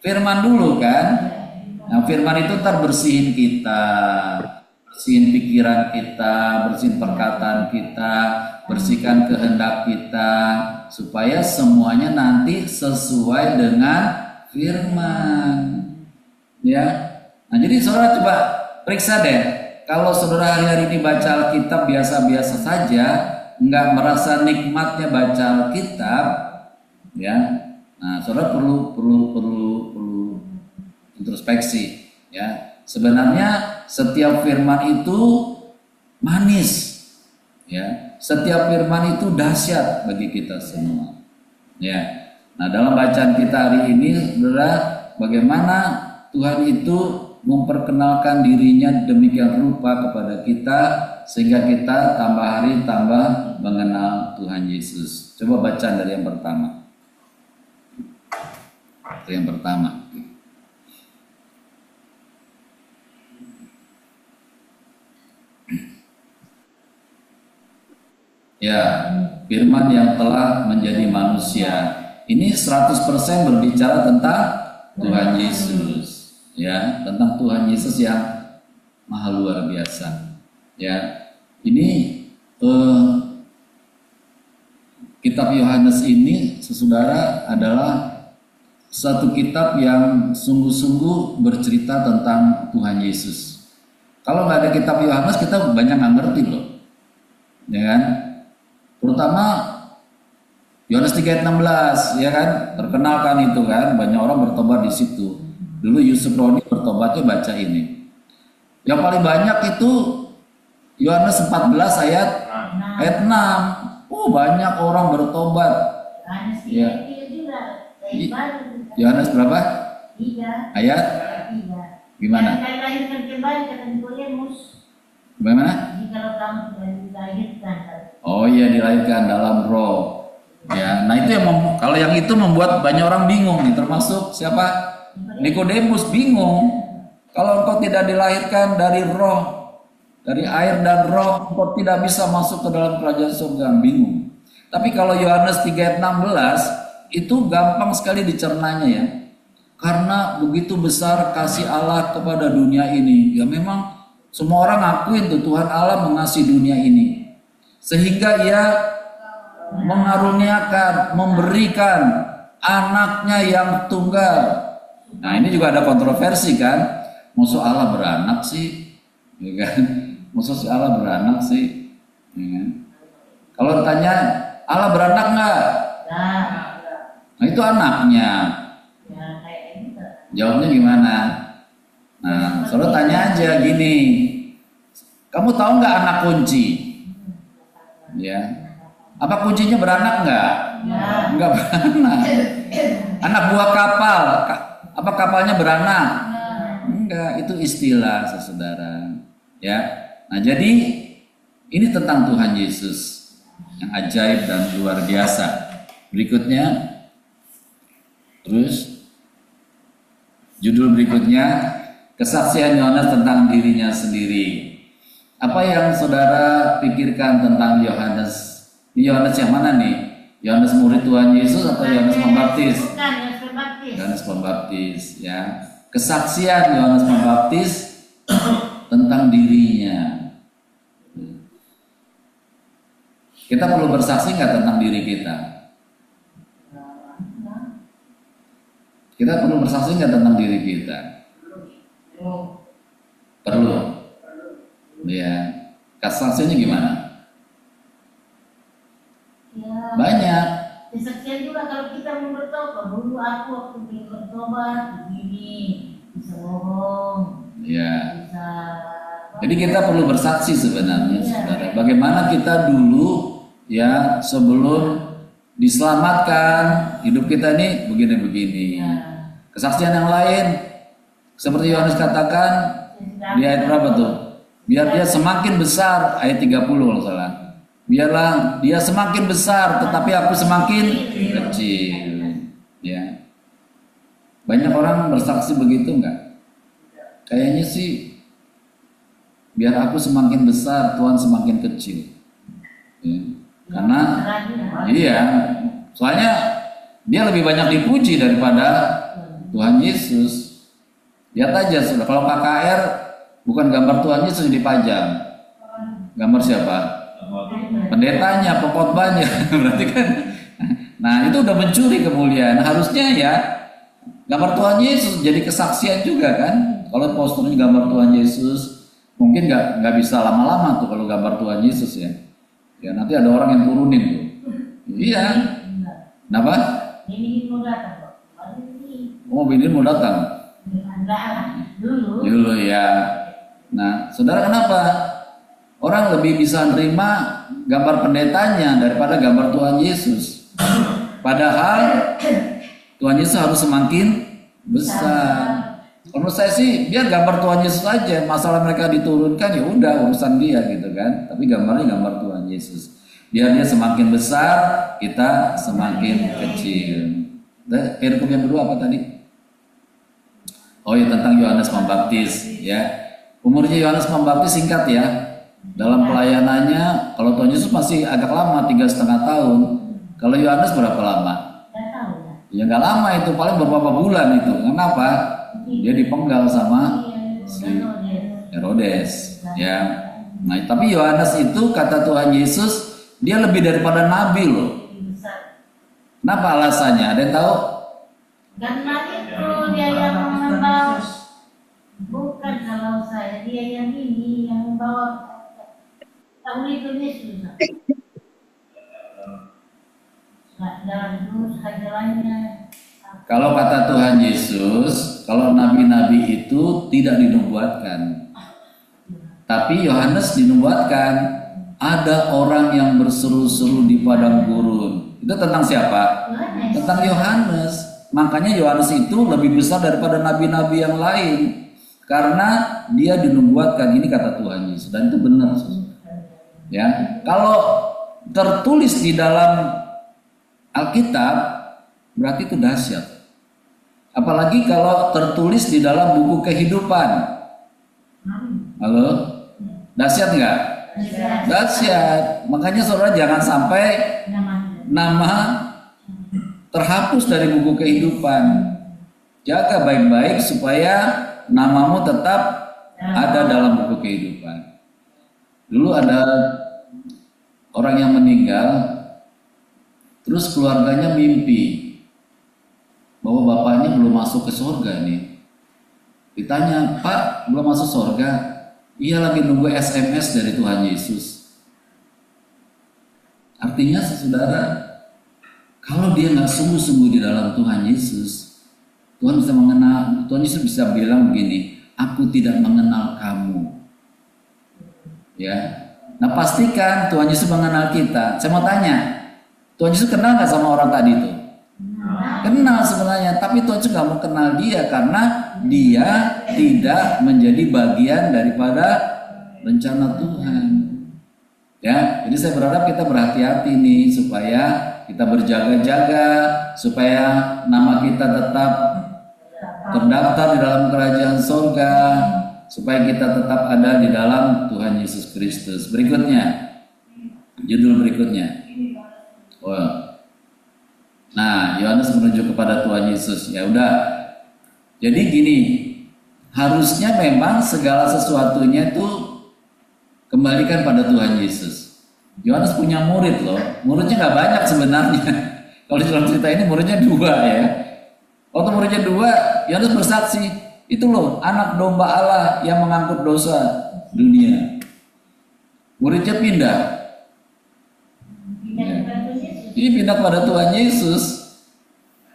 firman dulu kan. Nah, firman itu ntar bersihin kita, bersihin pikiran kita, bersihin perkataan kita, bersihkan kehendak kita, supaya semuanya nanti sesuai dengan firman. Ya. Nah, jadi saudara coba periksa deh. Kalau saudara hari-hari ini baca Alkitab biasa-biasa saja, nggak merasa nikmatnya baca Alkitab, ya. Nah, saudara perlu introspeksi, ya. Sebenarnya setiap firman itu manis, ya. Setiap firman itu dahsyat bagi kita semua, ya. Nah, dalam bacaan kita hari ini, saudara, bagaimana Tuhan itu memperkenalkan dirinya demikian rupa kepada kita, sehingga kita tambah hari tambah mengenal Tuhan Yesus. Coba baca dari yang pertama. Yang pertama. Ya, firman yang telah menjadi manusia. Ini 100% berbicara tentang Tuhan Yesus. Ya, tentang Tuhan Yesus yang maha luar biasa. Ya, ini kitab Yohanes ini, saudara, adalah satu kitab yang sungguh-sungguh bercerita tentang Tuhan Yesus. Kalau nggak ada kitab Yohanes, kita banyak nggak ngerti loh, ya kan? Terutama Yohanes 3:16, ya kan? Terkenal kan itu kan, banyak orang bertobat di situ. Dulu Yusuf Roni bertobatnya baca ini. Yang paling banyak itu Yohanes 14 ayat 6. Oh, banyak orang bertobat. Ya. Yohanes berapa? 3. Ayat? 3. Gimana? Dilahirkan kembali kata Nikodemus. Bagaimana? Jikalau kamu sudah dilahirkan. Oh iya, dilahirkan dalam roh. Ya, nah itu yang kalau yang itu membuat banyak orang bingung nih, termasuk siapa? Nikodemus bingung. Kalau engkau tidak dilahirkan dari roh, dari air dan roh, engkau tidak bisa masuk ke dalam kerajaan surga. Bingung. Tapi kalau Yohanes 3:16 itu gampang sekali dicernanya ya. Karena begitu besar kasih Allah kepada dunia ini. Ya memang semua orang akuin tuh Tuhan Allah mengasihi dunia ini. Sehingga ia mengaruniakan, memberikan anaknya yang tunggal. Nah ini juga ada kontroversi kan. Maksud Allah beranak sih, ya kan? Maksud si Allah beranak sih, ya kan? Kalau tanya Allah beranak nggak? Nah itu anaknya. Jawabnya gimana? Nah, saudara tanya aja gini, kamu tahu nggak anak kunci? Ya, apa kuncinya beranak nggak? Nggak beranak. Anak buah kapal, apa kapalnya beranak? Enggak, itu istilah saudara. Ya, nah jadi ini tentang Tuhan Yesus yang ajaib dan luar biasa. Berikutnya, terus judul berikutnya kesaksian Yohanes tentang dirinya sendiri. Apa yang saudara pikirkan tentang Yohanes? Yohanes yang mana nih? Yohanes murid Tuhan Yesus atau Yohanes Pembaptis? Yohanes Pembaptis, ya. Kesaksian Yohanes Pembaptis tentang dirinya. Kita perlu bersaksi nggak tentang diri kita? Kita perlu bersaksi nggak tentang diri kita? Perlu. Ya. Kesaksiannya gimana? Ya, banyak. Kesaksian juga kalau kita mau bertobat. Dulu aku waktu bertobat begini, bisa bohong. Ya. Bisa. Jadi kita perlu bersaksi sebenarnya, saudara. Bagaimana kita dulu ya sebelum diselamatkan, hidup kita ini begini-begini. Ya. Kesaksian yang lain seperti Yohanes katakan di ayat berapa tuh? Biar dia semakin besar, ayat 30 kalau salah. Biarlah dia semakin besar tetapi aku semakin kecil. Ya. Banyak orang bersaksi begitu enggak? Kayaknya sih biar aku semakin besar, Tuhan semakin kecil. Ya. Karena iya, soalnya dia lebih banyak dipuji daripada Tuhan Yesus. Lihat aja, kalau KKR bukan gambar Tuhan Yesus dipajang. Gambar siapa? Pendetanya, pengkhotbahnya. Berarti kan, nah itu udah mencuri kemuliaan. Harusnya ya gambar Tuhan Yesus jadi kesaksian juga kan. Kalau posternya gambar Tuhan Yesus, mungkin nggak bisa lama-lama tuh kalau gambar Tuhan Yesus ya. Ya nanti ada orang yang turunin tuh. Iya. Kenapa? Ini mau datang kok. Oh, ini mau datang. Dulu ya. Nah, saudara kenapa? Orang lebih bisa nerima gambar pendetanya daripada gambar Tuhan Yesus. Padahal Tuhan Yesus harus semakin besar. Kalau menurut saya sih biar gambar Tuhan Yesus aja. Masalah mereka diturunkan ya udah urusan dia gitu kan. Tapi gambarnya gambar Tuhan Yesus. Biar dia semakin besar, kita semakin kecil. Hukum yang kedua apa tadi? Oh ya tentang Yohanes Pembaptis ya. Umurnya Yohanes Pembaptis singkat ya. Dalam pelayanannya, kalau Tuhan Yesus masih agak lama, 3,5 tahun. Kalau Yohanes berapa lama? Ya nggak lama itu, paling beberapa bulan itu. Kenapa? Dia dipenggal sama si Herodes. Ya. Nah, tapi Yohanes itu kata Tuhan Yesus, dia lebih daripada nabi loh. Kenapa alasannya? Ada yang tahu? Karena itu dia yang membawa, bukan kalau saya, dia yang ini yang membawa tahu itu Yesus. Dalam dosa jalannya. Kalau kata Tuhan Yesus, kalau nabi-nabi itu tidak dinubuatkan, tapi Yohanes dinubuatkan. Ada orang yang berseru-seru di padang gurun. Itu tentang siapa? Tentang Yohanes. Makanya Yohanes itu lebih besar daripada nabi-nabi yang lain, karena dia dinubuatkan. Ini kata Tuhan Yesus, dan itu benar. Ya, kalau tertulis di dalam Alkitab berarti itu dahsyat. Apalagi kalau tertulis di dalam buku kehidupan. Halo? Dahsyat nggak? Dahsyat. Makanya saudara jangan sampai nama terhapus dari buku kehidupan. Jaga baik-baik supaya namamu tetap ada dalam buku kehidupan. Dulu ada orang yang meninggal, terus keluarganya mimpi bahwa bapaknya belum masuk ke surga nih. Ditanya, Pak, belum masuk surga? Iya, lagi nunggu SMS dari Tuhan Yesus. Artinya saudara, kalau dia nggak sungguh-sungguh di dalam Tuhan Yesus, Tuhan bisa mengenal. Tuhan Yesus bisa bilang begini, aku tidak mengenal kamu. Ya, nah pastikan Tuhan Yesus mengenal kita. Saya mau tanya, Tuhan Yesus kenal nggak sama orang tadi itu? Kenal sebenarnya, tapi Tuhan Yesus nggak mau kenal dia karena dia tidak menjadi bagian daripada rencana Tuhan. Ya, jadi saya berharap kita berhati-hati nih supaya kita berjaga-jaga, supaya nama kita tetap terdaftar di dalam kerajaan surga, supaya kita tetap ada di dalam Tuhan Yesus Kristus. Berikutnya, judul berikutnya. Oh. Nah, Yohanes menuju kepada Tuhan Yesus. Ya udah. Jadi gini, harusnya memang segala sesuatunya itu kembalikan pada Tuhan Yesus. Yohanes punya murid loh. Muridnya nggak banyak sebenarnya. Kalau dalam cerita ini muridnya 2 ya. Waktu muridnya 2, Yohanes bersaksi, itu loh anak domba Allah yang mengangkut dosa dunia. Muridnya pindah. Dia pindah pada Tuhan Yesus.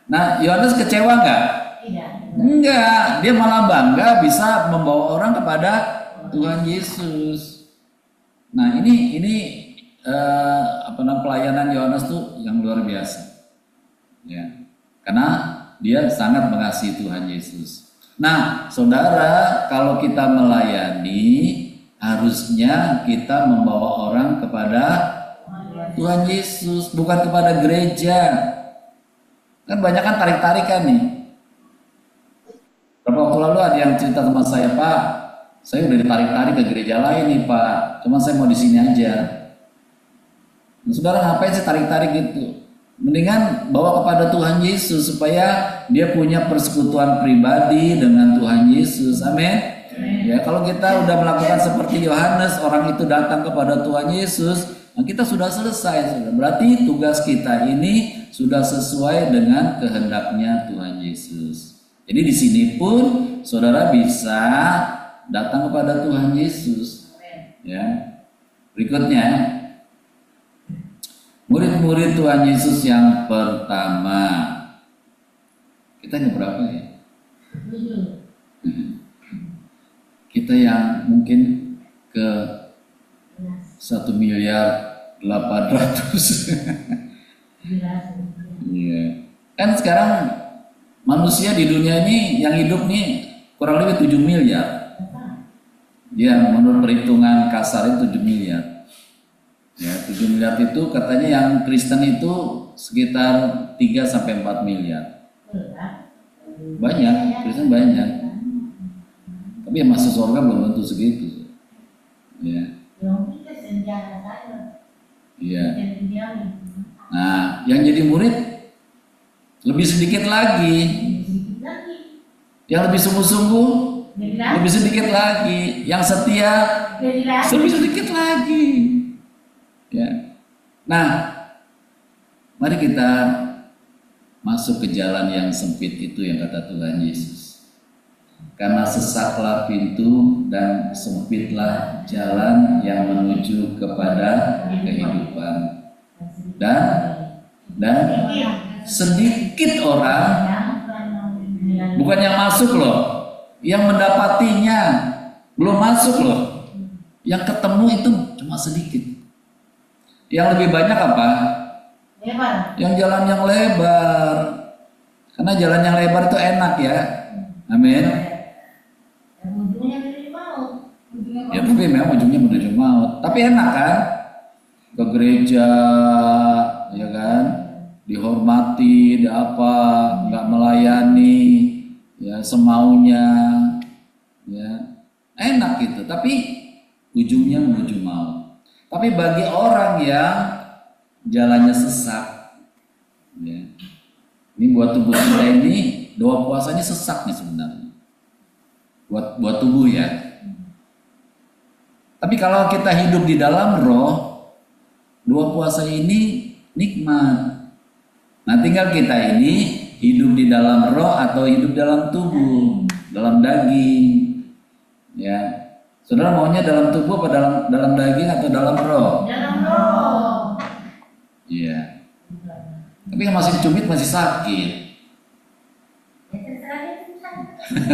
Nah, Yohanes kecewa nggak? Tidak. Enggak, dia malah bangga bisa membawa orang kepada Tuhan Yesus. Nah, ini pelayanan Yohanes tuh yang luar biasa. Ya. Karena dia sangat mengasihi Tuhan Yesus. Nah, saudara, kalau kita melayani, harusnya kita membawa orang kepada Tuhan Yesus, bukan kepada gereja. Kan banyak kan tarik-tarikan nih. Berapa waktu lalu ada yang cerita sama saya, Pak, saya udah ditarik-tarik ke gereja lain nih Pak, cuma saya mau di sini aja. Nah, saudara ngapain sih tarik-tarik gitu? Mendingan bawa kepada Tuhan Yesus supaya dia punya persekutuan pribadi dengan Tuhan Yesus. Amin. Ya, kalau kita udah melakukan seperti Yohanes, orang itu datang kepada Tuhan Yesus, nah kita sudah selesai. Berarti tugas kita ini sudah sesuai dengan kehendaknya Tuhan Yesus. Jadi di sini pun saudara bisa datang kepada Tuhan Yesus. Ya. Berikutnya, murid-murid Tuhan Yesus yang pertama. Kita yang berapa ya? Kita yang mungkin ke 1.800.000.000. Iya. Kan sekarang manusia di dunia ini yang hidup nih kurang lebih 7 miliar. Ya, menurut perhitungan kasar itu 7 miliar. Ya, 7 miliar itu katanya yang Kristen itu sekitar 3-4 miliar. Banyak, Kristen banyak. Tapi yang masuk surga belum tentu segitu. Ya. Iya. Nah, yang jadi murid lebih sedikit lagi. Yang lebih sungguh-sungguh lebih sedikit lagi. Yang setia lebih sedikit lagi. Ya. Nah, mari kita masuk ke jalan yang sempit itu yang kata Tuhan Yesus. Karena sesaklah pintu dan sempitlah jalan yang menuju kepada kehidupan. Dan sedikit orang, bukan yang masuk loh, yang mendapatinya belum masuk loh. Yang ketemu itu cuma sedikit. Yang lebih banyak apa? Yang jalan yang lebar. Karena jalan yang lebar itu enak ya. Amin. Ya tapi memang ujungnya menuju maut. Tapi enak kan? Ke gereja, ya kan? Dihormati, nggak melayani, ya semaunya, ya enak gitu. Tapi ujungnya menuju maut. Tapi bagi orang yang jalannya sesak, ya, ini buat tubuh kita ini doa puasanya sesak nih sebenarnya. Buat tubuh ya. Tapi kalau kita hidup di dalam roh, doa puasa ini nikmat. Nah tinggal kita ini hidup di dalam roh atau hidup dalam tubuh, dalam daging. Ya, saudara maunya dalam tubuh apa dalam daging atau dalam roh? Dalam roh. Iya. Tapi yang masih cubit masih sakit.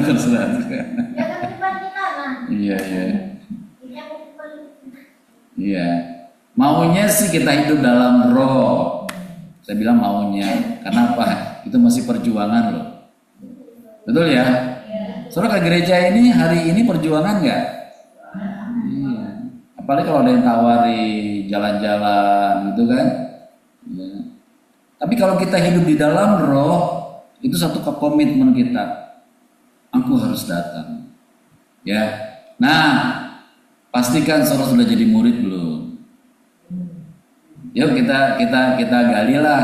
Terserah. Iya. Iya. Maunya sih kita hidup dalam roh. Saya bilang maunya. Kenapa? Itu masih perjuangan loh. Betul ya? Soalnya ke gereja ini hari ini perjuangan nggak? Iya. Apalagi kalau ada yang tawari jalan-jalan gitu kan? Ya. Tapi kalau kita hidup di dalam roh, itu satu komitmen kita. Aku harus datang. Ya. Nah, pastikan saudara sudah jadi murid belum? Yuk kita gali lah.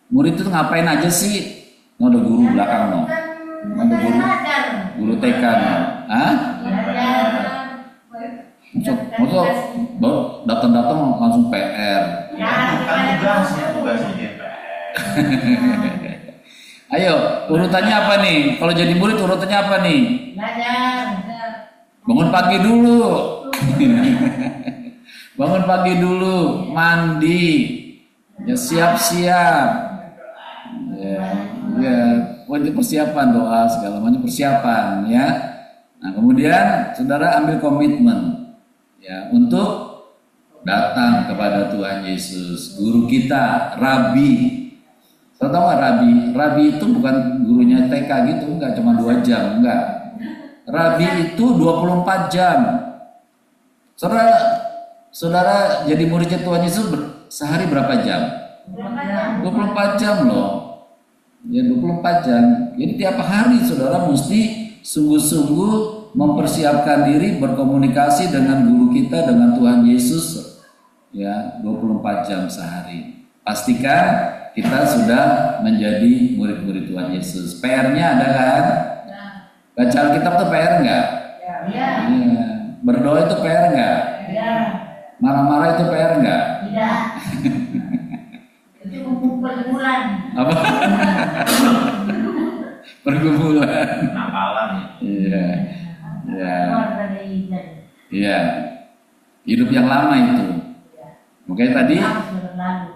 Murid itu ngapain aja sih? Mau ada guru belakang no? Mau ada guru TK no? Hah? Maksud datang-datang langsung PR. Ayo, urutannya apa nih? Kalau jadi murid urutannya apa nih? Bangun pagi dulu. Bangun pagi dulu, mandi, ya siap-siap, ya wajib persiapan doa segala macam persiapan ya. Nah kemudian saudara ambil komitmen ya untuk datang kepada Tuhan Yesus, guru kita, Rabi. Saudara tahu nggak Rabi? Rabi itu bukan gurunya TK gitu, enggak cuma 2 jam, enggak. Rabi itu 24 jam. Saudara jadi muridnya Tuhan Yesus sehari berapa jam? 24 jam loh. Ya 24 jam. Jadi tiap hari saudara mesti sungguh-sungguh mempersiapkan diri berkomunikasi dengan guru kita, dengan Tuhan Yesus. Ya 24 jam sehari. Pastikan kita sudah menjadi murid-murid Tuhan Yesus. PR-nya ada kan? Baca Alkitab itu PR enggak? Ya. Berdoa itu PR enggak? Ya. Marah-marah itu PR enggak? Tidak. Itu pergumulan. Apa? Pergumulan. Nampalan. Iya. Iya. Iya. Hidup yang lama itu. Makanya tadi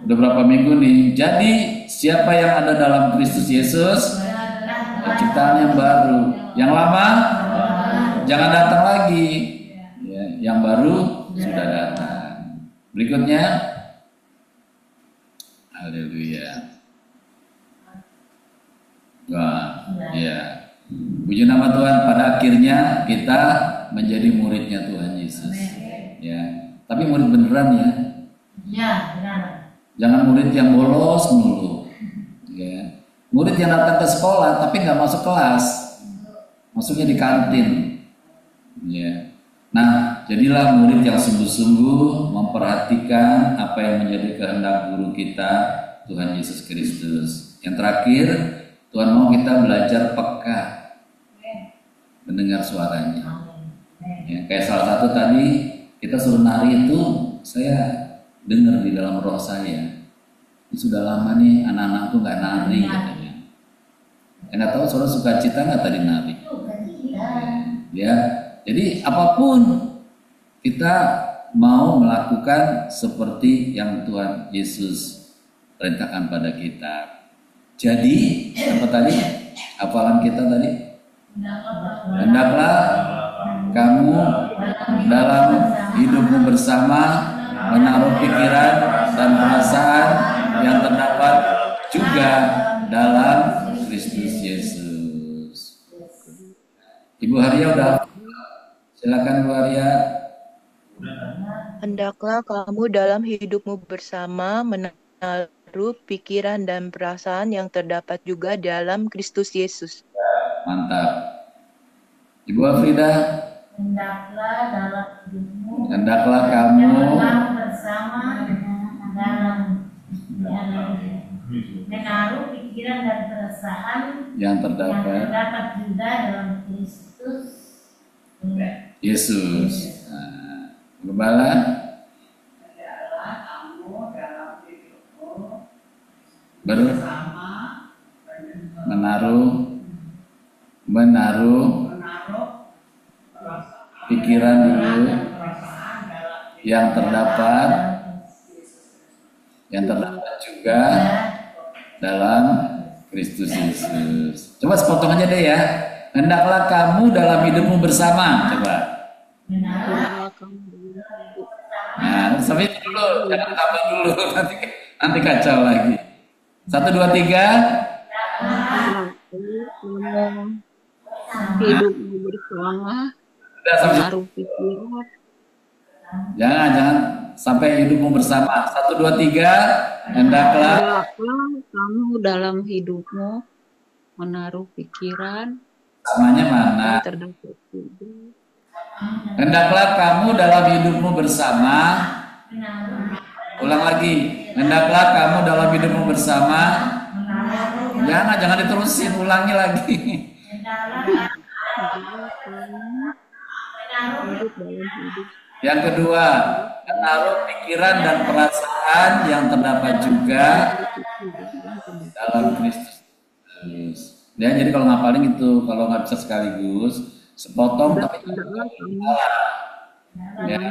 udah berapa minggu nih. Jadi siapa yang ada dalam Kristus Yesus, ciptaan yang baru. Yang lama jangan datang lagi. Ya, yang baru sudah datang. Berikutnya, haleluya. Wah, ya. Puji nama Tuhan. Pada akhirnya kita menjadi muridnya Tuhan Yesus. Ya, tapi murid beneran ya. Ya, benar. Jangan murid yang bolos mulu. Ya. Murid yang datang ke sekolah tapi nggak masuk kelas, masuknya di kantin. Ya. Nah, jadilah murid yang sungguh-sungguh memperhatikan apa yang menjadi kehendak guru kita, Tuhan Yesus Kristus. Yang terakhir, Tuhan mau kita belajar peka mendengar suaranya. Ya, kayak salah satu tadi kita suruh nari itu, saya dengar di dalam roh saya. Ini sudah lama nih anak-anakku nggak nari katanya. Nggak tahu saudara sukacita nggak tadi nari? Ya, jadi apapun kita mau melakukan seperti yang Tuhan Yesus perintahkan pada kita. Jadi apa tadi? Hafalan kita tadi? Hendaklah kamu dalam hidupmu bersama menaruh pikiran dan perasaan yang terdapat juga dalam Kristus Yesus. Ibu Haria udah? Silakan Bu Haria. Hendaklah kamu dalam hidupmu bersama menaruh pikiran dan perasaan yang terdapat juga dalam Kristus Yesus. Mantap. Ibu Afrida. Hendaklah dalam hidupmu Kamu bersama dalam menaruh pikiran dan perasaan yang terdapat juga dalam Kristus Yesus. Nah, Gembala. Menaruh pikiran dulu yang terdapat juga dalam Kristus Yesus. Coba sepotong aja deh ya. Hendaklah kamu dalam hidupmu bersama. Coba. Nah, sampai itu dulu, jangan tambah dulu, nanti kacau lagi. 1, 2, 3. Hidupmu bersama, menaruh pikiran. Jangan sampai hidupmu bersama. 1, 2, 3. Hendaklah kamu dalam hidupmu menaruh pikiran. Samanya mana? Terdapat juga. Hendaklah kamu dalam hidupmu bersama. Ulang lagi. Hendaklah kamu dalam hidupmu bersama. Jangan diterusin, ulangi lagi. Yang kedua, menaruh pikiran dan perasaan yang terdapat juga dalam Kristus. Ya, jadi kalau ngapalin itu, kalau nggak bisa sekaligus, sepotong tapi ya.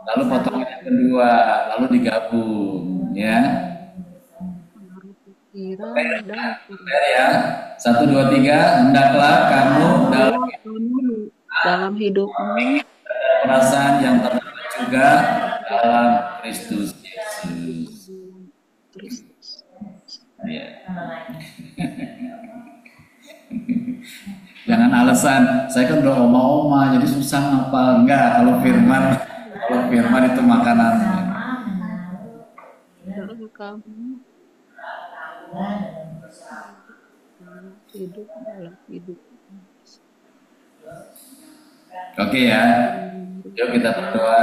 Lalu potong yang kedua, lalu digabung, ya. Ya, 1, 2, 3. Hendaklah kamu dalam hidupmu perasaan yang terdapat juga dalam Kristus Yesus. Ya. Jangan alasan, saya kan udah oma-oma jadi susah ngapal. Enggak, kalau firman itu makanannya. Oke ya, yuk kita berdoa.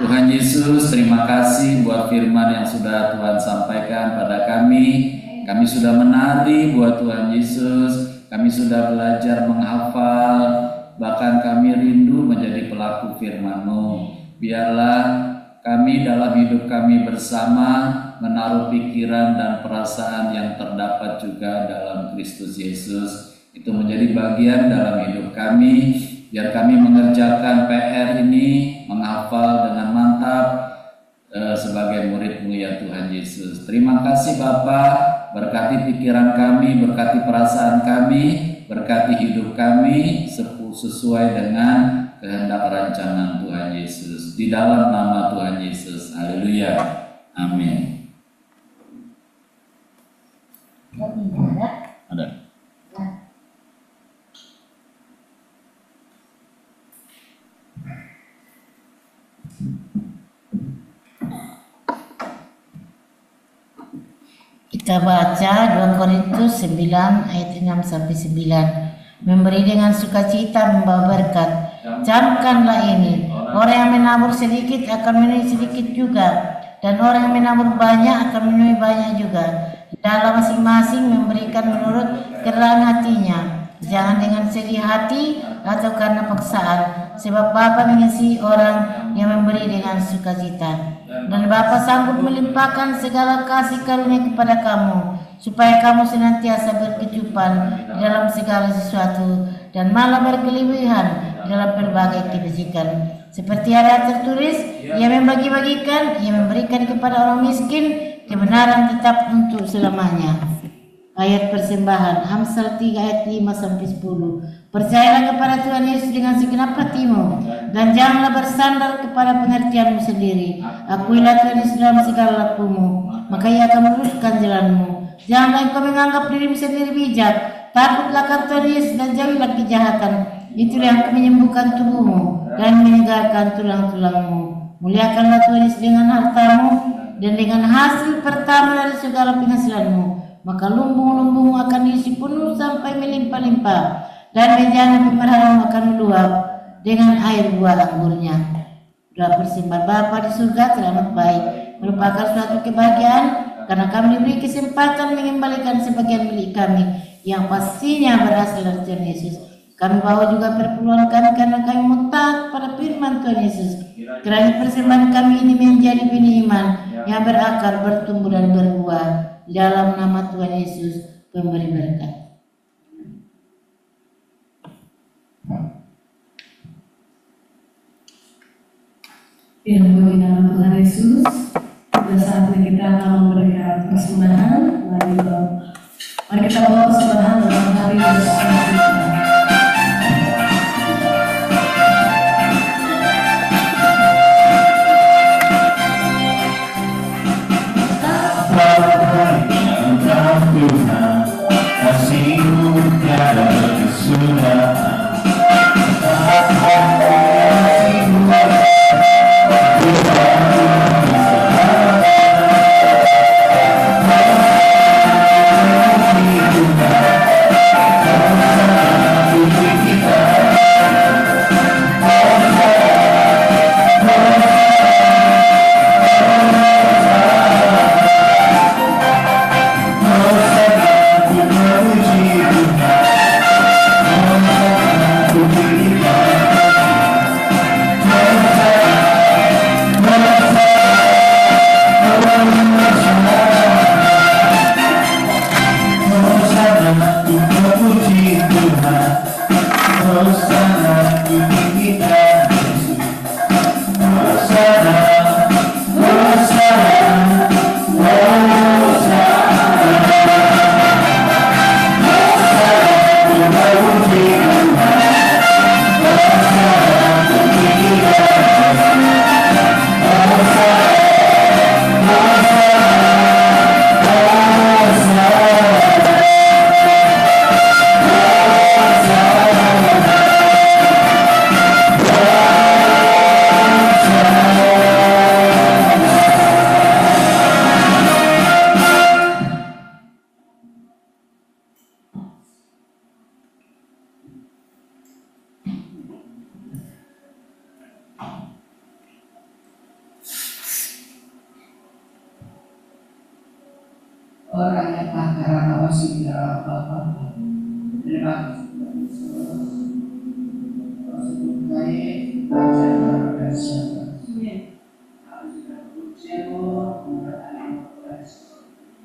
Tuhan Yesus, terima kasih buat firman yang sudah Tuhan sampaikan pada kami. Kami sudah menari buat Tuhan Yesus. Kami sudah belajar menghafal, bahkan kami rindu menjadi pelaku firman-Mu. Biarlah kami dalam hidup kami bersama menaruh pikiran dan perasaan yang terdapat juga dalam Kristus Yesus. Itu menjadi bagian dalam hidup kami, biar kami mengerjakan PR ini, menghafal dengan mantap sebagai murid-Mu ya Tuhan Yesus. Terima kasih Bapa. Berkati pikiran kami, berkati perasaan kami, berkati hidup kami sesuai dengan kehendak rancangan Tuhan Yesus. Di dalam nama Tuhan Yesus. Haleluya. Amin. Ada. Kita baca 2 Korintus 9 ayat 6-9. Memberi dengan sukacita membawa berkat. Camkanlah ini, Orang yang menabur sedikit akan menuai sedikit juga, dan orang yang menabur banyak akan menuai banyak juga. Dalam masing-masing memberikan menurut kerelaan hatinya, jangan dengan sedih hati atau karena paksaan, sebab Bapa mengasihi orang yang memberi dengan sukacita. Dan Bapa sanggup melimpahkan segala kasih karunia kepada kamu, supaya kamu senantiasa berkecupan dalam segala sesuatu dan malah berkelebihan dalam berbagai kebajikan. Seperti ada tertulis, Ia membagi-bagikan, Ia memberikan kepada orang miskin, kebenaran tetap untuk selamanya. Ayat persembahan Amsal 3 ayat 5-10. Percayalah kepada Tuhan Yesus dengan segenap hatimu, dan janganlah bersandar kepada pengertianmu sendiri. Akuilah Tuhan Yesus dalam segala lakumu, maka Ia akan meluruskan jalanmu. Janganlah engkau menganggap dirimu sendiri bijak. Takutlah akan Tuhan Yesus dan jauhilah kejahatan. Itulah yang akan menyembuhkan tubuhmu dan menyegarkan tulang-tulangmu. Muliakanlah Tuhan Yesus dengan hartamu dan dengan hasil pertama dari segala penghasilanmu, maka lumbung-lumbungmu akan diisi penuh sampai melimpah-limpah, dan bejana pemerharamu akan meluap dengan air buah anggurnya. Doa persembahan Bapa di surga teramat baik, merupakan suatu kebahagiaan karena kami diberi kesempatan mengembalikan sebagian milik kami yang pastinya berasal dari Tuhan Yesus. Kami bawa juga perpuluhan kami karena kami mau taat pada firman Tuhan Yesus. Kiranya persembahan kami ini menjadi benih iman yang berakar, bertumbuh dan berbuah. Dalam nama Tuhan Yesus, pemberi berkat. Ya, bagi nama Tuhan Yesus, pada saatnya kita akan memberikan persembahan. Mari kita bawa persembahan dalam hari Yesus kita. Tuhan, kasih-Mu tiada kesudahan. Orang yang tak karena masih di dalam Bapa. Terima kasih. Baik, baca dan siapa. Kami sudah berusaha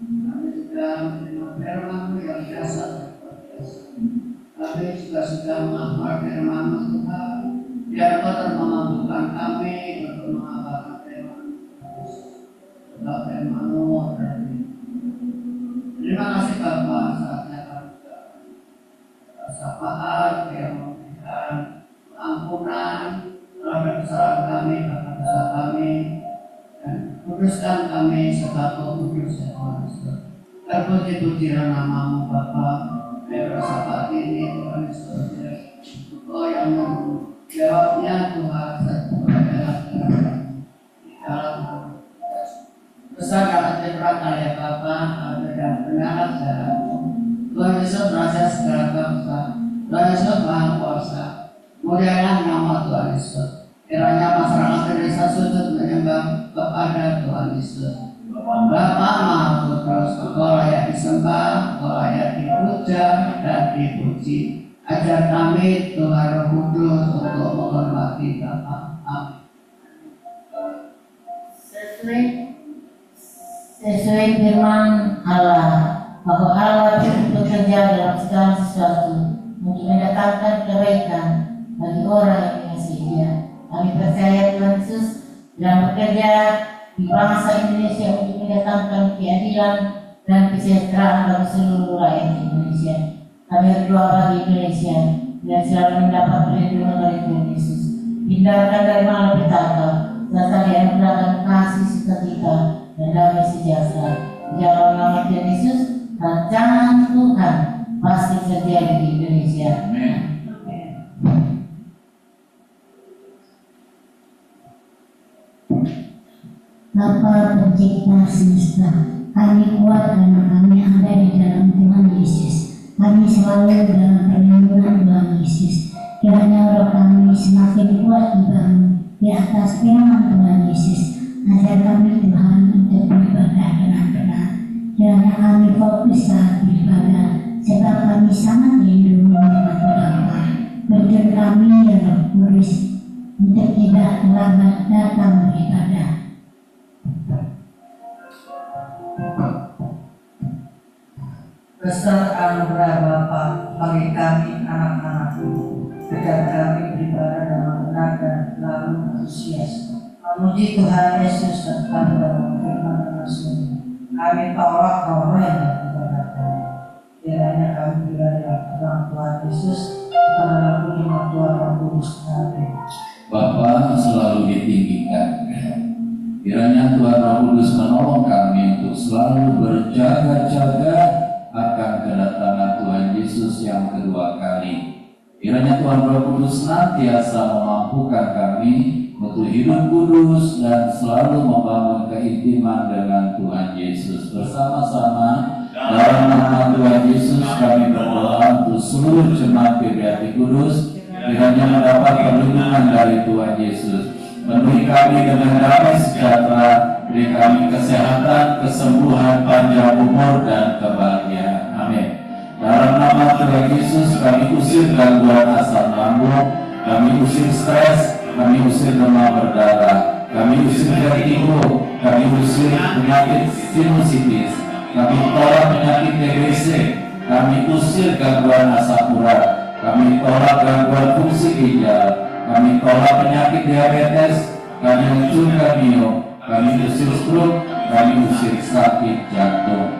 kami sudah menerima firman-Mu yang biasa. Kami juga sudah menghafal firman-Mu Tuhan. Biar Kau termampukan kami untuk menghafalkan firman-Mu. Sebab firman-Mu berarti. Terima kasih Bapak, saatnya kami sapaan yang memberikan ampunan terhadap kesalahan kami, dosa kami, dan kuduskan kami sebagai kudus yang Tuhan. Terpuji-pujilah nama-Mu Bapa. Biar saat ini Tuhan Yesus, Engkau yang menjawabnya Tuhan adalah di dalam besar hati berat ya Bapa, ada dan benar jalan-Mu. Tuhan Yesus Raja segala bangsa, Tuhan Yesus Maha Kuasa. Mulialah nama Tuhan Yesus. Kiranya masyarakat desa sujud menyembah kepada Tuhan Yesus. Bapa Maha Kudus, Engkau layak disembah, Engkau layak dipuja dan dipuji. Ajar kami Tuhan Roh Kudus untuk menghormati Bapa. Amin. Sesuai firman Allah, bahwa Allah bekerja dalam segala sesuatu untuk mendatangkan kebaikan bagi orang yang mengasihi Dia. Kami percaya Tuhan Yesus dalam bekerja di bangsa Indonesia untuk mendatangkan keadilan dan kesejahteraan bagi seluruh rakyat Indonesia. Kami berdoa bagi Indonesia dan selalu mendapat perlindungan dari Tuhan Yesus. Hindarkan dari malapetaka, serta dianugerahkan kasih sukacita dan damai sejahtera. Di dalam nama Tuhan Yesus, rancangan Tuhan pasti terjadi di Indonesia. Amin. Bapa pencipta semesta, kami kuat karena kami ada di dalam Tuhan Yesus. Kami selalu dalam perlindungan Tuhan Yesus. Kiranya roh kami semakin kuat dibangun di atas firman Tuhan Yesus. Ajar kami Tuhan untuk beribadah dengan benar. Kiranya kami fokus saat beribadah, sebab kami sangat rindu menghormati Bapa. Tuntun kami ya Roh Kudus untuk tidak terlambat datang beribadah. Besar anugerah Bapa bagi kami anak-anakmu, ajar kami beribadah dengan benar dan selalu antusias memuji Tuhan Yesus serta dalam firman dan Rasul. Kami tolak roh yang ibadah kami. Kiranya kami beribadah dalam Tuhan Yesus dalam lima Tuhan Roh Kudus. Amin. Bapa selalu ditinggikan. Kiranya Tuhan Roh Kudus menolong kami untuk selalu berjaga-jaga akan kedatangan Tuhan Yesus yang kedua kali. Kiranya Tuhan Roh Kudus senantiasa memampukan kami untuk hidup kudus dan selalu membangun keintiman dengan Tuhan Yesus. Bersama-sama dalam nama Tuhan Yesus kami berdoa untuk seluruh jemaat GBHT Kudus, kiranya mendapat perlindungan dari Tuhan Yesus. Penuhi kami dengan damai sejahtera, beri kami kesehatan, kesembuhan, panjang umur, dan kebahagiaan. Amin. Dalam nama Tuhan Yesus kami usir gangguan asam lambung, kami usir stres, kami usir demam berdarah, kami usir vertigo, kami usir penyakit sinusitis, kami tolak penyakit TBC, kami usir gangguan asam urat, kami tolak gangguan fungsi ginjal, kami tolak penyakit diabetes, kami hancurkan mio, kami usir stroke, kami usir sakit jantung.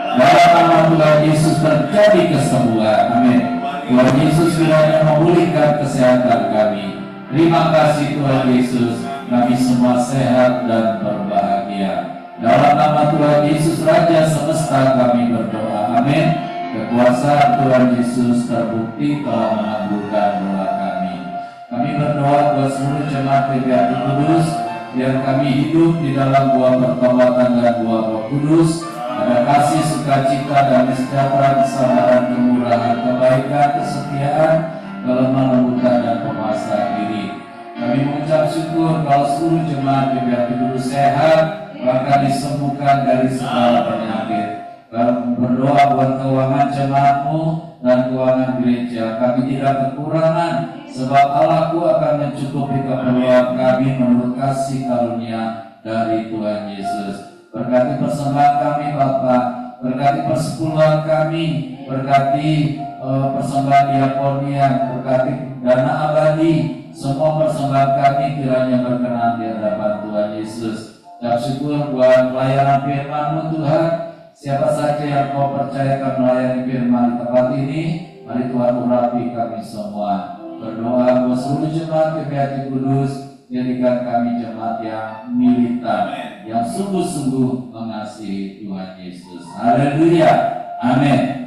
Dalam nama Tuhan Yesus terjadi kesembuhan. Amin. Tuhan Yesus kiranya memulihkan kesehatan kami. Terima kasih Tuhan Yesus, kami semua sehat dan berbahagia. Dalam nama Tuhan Yesus Raja semesta kami berdoa. Amin. Kekuasaan Tuhan Yesus terbukti telah mengabulkan doa kami. Kami berdoa buat seluruh jemaat GBHT Kudus, biar kami hidup di dalam buah pertobatan dan buah Roh Kudus. Ada kasih, sukacita, damai sejahtera, kesabaran, kemurahan, kebaikan, kesetiaan, kelemah lembutan, dan penguasaan diri. Kami mengucap syukur kalau seluruh jemaat GBHT Kudus sehat, bahkan disembuhkan dari segala penyakit. Kami berdoa buat keuangan jemaatmu dan keuangan gereja. Kami tidak kekurangan, sebab Allahku akan mencukupi keperluan kami menurut kasih karunia dari Tuhan Yesus. Berkati persembahan kami Bapa, berkati persepuluhan kami, berkati persembahan diakonia, berkati dana abadi, semua persembahan kami kiranya berkenan di hadapan Tuhan Yesus. Dan syukur buat pelayanan firman-Mu Tuhan. Siapa saja yang Kau percayakan melayani firman di tempat ini, mari Tuhan urapi kami semua. Berdoa buat seluruh jemaat GBHT Kudus, jadikan kami jemaat yang militan, yang sungguh-sungguh mengasihi Tuhan Yesus. Haleluya. Amin.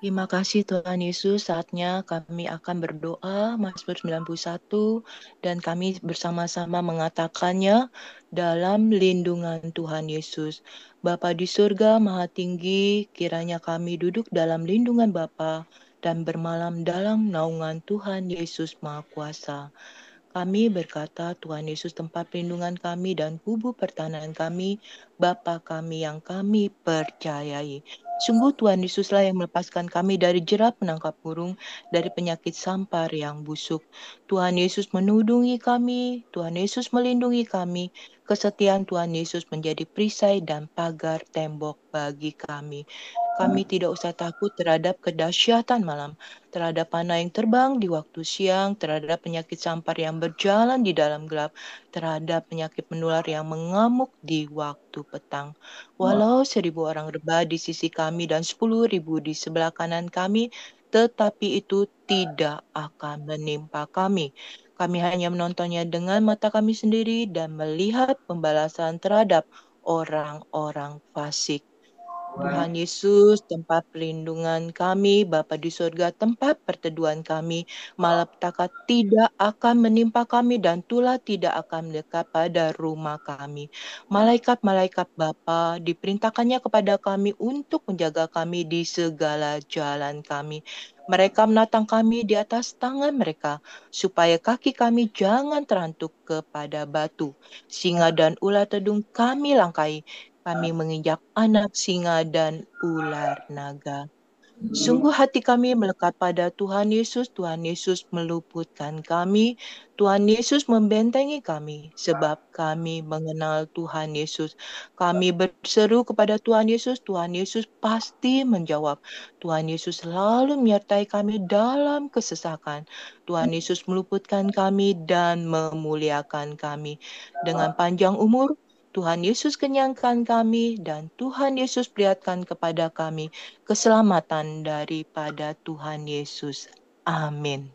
Terima kasih Tuhan Yesus. Saatnya kami akan berdoa Mazmur 91 dan kami bersama-sama mengatakannya dalam lindungan Tuhan Yesus. Bapa di surga Maha Tinggi, kiranya kami duduk dalam lindungan Bapa dan bermalam dalam naungan Tuhan Yesus Maha Kuasa. Kami berkata, Tuhan Yesus tempat perlindungan kami dan kubu pertahanan kami, Bapa kami yang kami percayai. Sungguh Tuhan Yesuslah yang melepaskan kami dari jerat penangkap burung, dari penyakit sampar yang busuk. Tuhan Yesus menudungi kami, Tuhan Yesus melindungi kami. Kesetiaan Tuhan Yesus menjadi perisai dan pagar tembok bagi kami. Kami tidak usah takut terhadap kedahsyatan malam, terhadap panah yang terbang di waktu siang, terhadap penyakit sampar yang berjalan di dalam gelap, terhadap penyakit menular yang mengamuk di waktu petang. Walau 1.000 orang rebah di sisi kami dan 10.000 di sebelah kanan kami, tetapi itu tidak akan menimpa kami. Kami hanya menontonnya dengan mata kami sendiri dan melihat pembalasan terhadap orang-orang fasik. Tuhan Yesus, tempat perlindungan kami, Bapa di surga, tempat perteduhan kami, malapetaka tidak akan menimpa kami dan tulah tidak akan mendekat pada rumah kami. Malaikat-malaikat Bapa diperintahkannya kepada kami untuk menjaga kami di segala jalan kami. Mereka menatang kami di atas tangan mereka, supaya kaki kami jangan terantuk kepada batu. Singa dan ular tedung kami langkai. Kami menginjak anak singa dan ular naga. Sungguh hati kami melekat pada Tuhan Yesus. Tuhan Yesus meluputkan kami. Tuhan Yesus membentengi kami sebab kami mengenal Tuhan Yesus. Kami berseru kepada Tuhan Yesus. Tuhan Yesus pasti menjawab. Tuhan Yesus selalu menyertai kami dalam kesesakan. Tuhan Yesus meluputkan kami dan memuliakan kami. Dengan panjang umur, Tuhan Yesus kenyangkan kami dan Tuhan Yesus perlihatkan kepada kami keselamatan daripada Tuhan Yesus. Amin.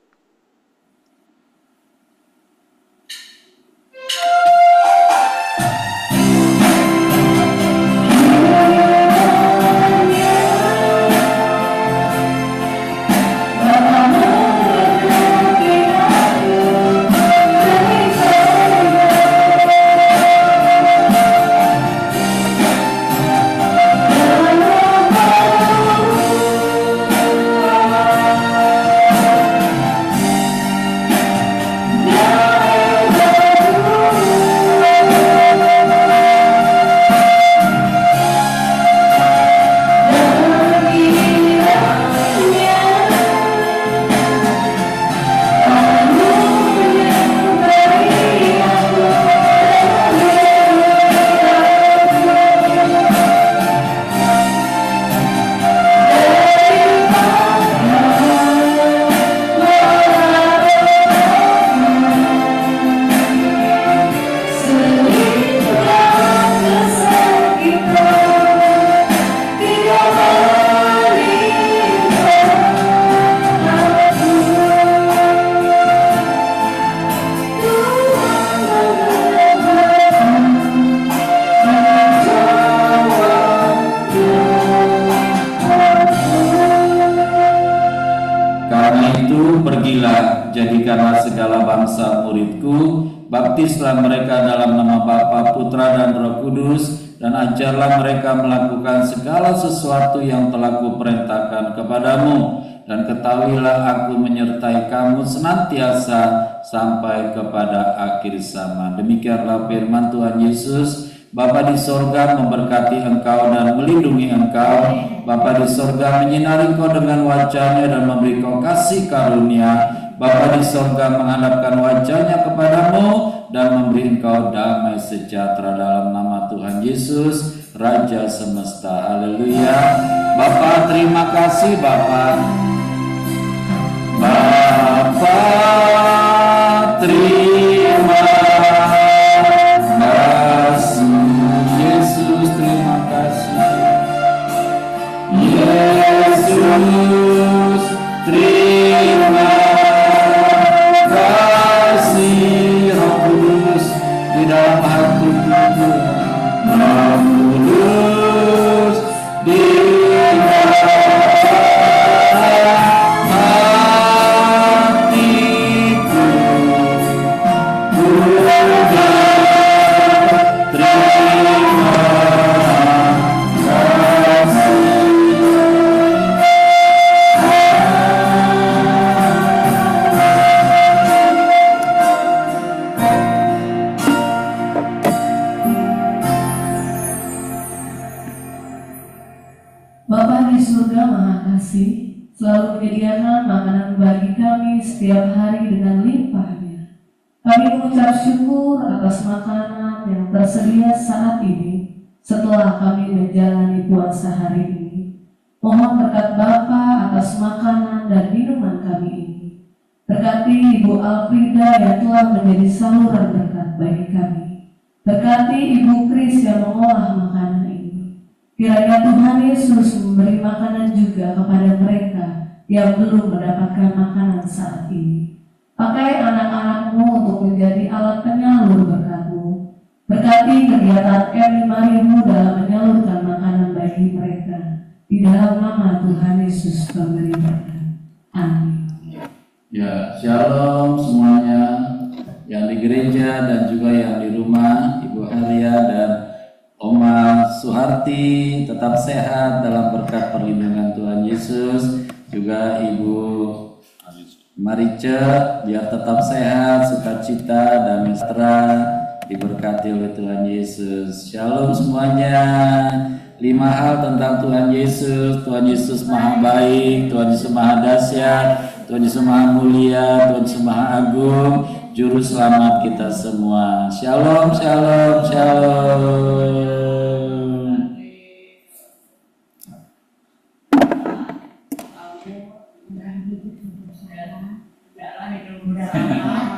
Jadikanlah segala bangsa muridku, baptislah mereka dalam nama Bapa, Putra, dan Roh Kudus, dan ajarlah mereka melakukan segala sesuatu yang telah kuperintahkan kepadamu. Dan ketahuilah aku menyertai kamu senantiasa sampai kepada akhir zaman. Demikianlah firman Tuhan Yesus. Bapa di sorga memberkati engkau dan melindungi engkau. Bapa di sorga menyinari engkau dengan wajahnya dan memberi kau kasih karunia. Bapa di sorga menghadapkan wajahnya kepadamu dan memberi engkau damai sejahtera dalam nama Tuhan Yesus, Raja semesta. Haleluya. Bapa, terima kasih Bapa. Bapa, terima kasih. Yesus, terima kasih. Yesus, terima kasih. Roh Kudus di dalam hatiku, Roh Kudus di dalam hatiku, kasih selalu menyediakan makanan bagi kami setiap hari dengan limpahnya. Kami mengucap syukur atas makanan yang tersedia saat ini setelah kami menjalani puasa hari ini. Mohon berkat Bapa atas makanan dan minuman kami ini. Berkati Ibu Alfrida yang telah menjadi saluran berkat bagi kami. Berkati Ibu Kris yang mengolah makanan ini. Kiranya Tuhan Yesus memberi makanan juga kepada mereka yang belum mendapatkan makanan saat ini. Pakai anak-anakmu untuk menjadi alat penyalur berkat-Mu. Berkati kegiatan M5000 dalam menyalurkan makanan bagi mereka. Di dalam nama Tuhan Yesus pemberi berkat. Amin. Ya, shalom semuanya yang di gereja dan juga yang di rumah, Ibu Haria dan Oma Suharti tetap sehat dalam berkat perlindungan Tuhan Yesus. Juga Ibu Marice biar tetap sehat, sukacita, damai sejahtera, diberkati oleh Tuhan Yesus. Shalom semuanya. 5 hal tentang Tuhan Yesus. Tuhan Yesus maha baik, Tuhan Yesus maha dahsyat, Tuhan Yesus maha mulia, Tuhan Yesus maha agung, juru selamat kita semua. Shalom, shalom, shalom. Tidak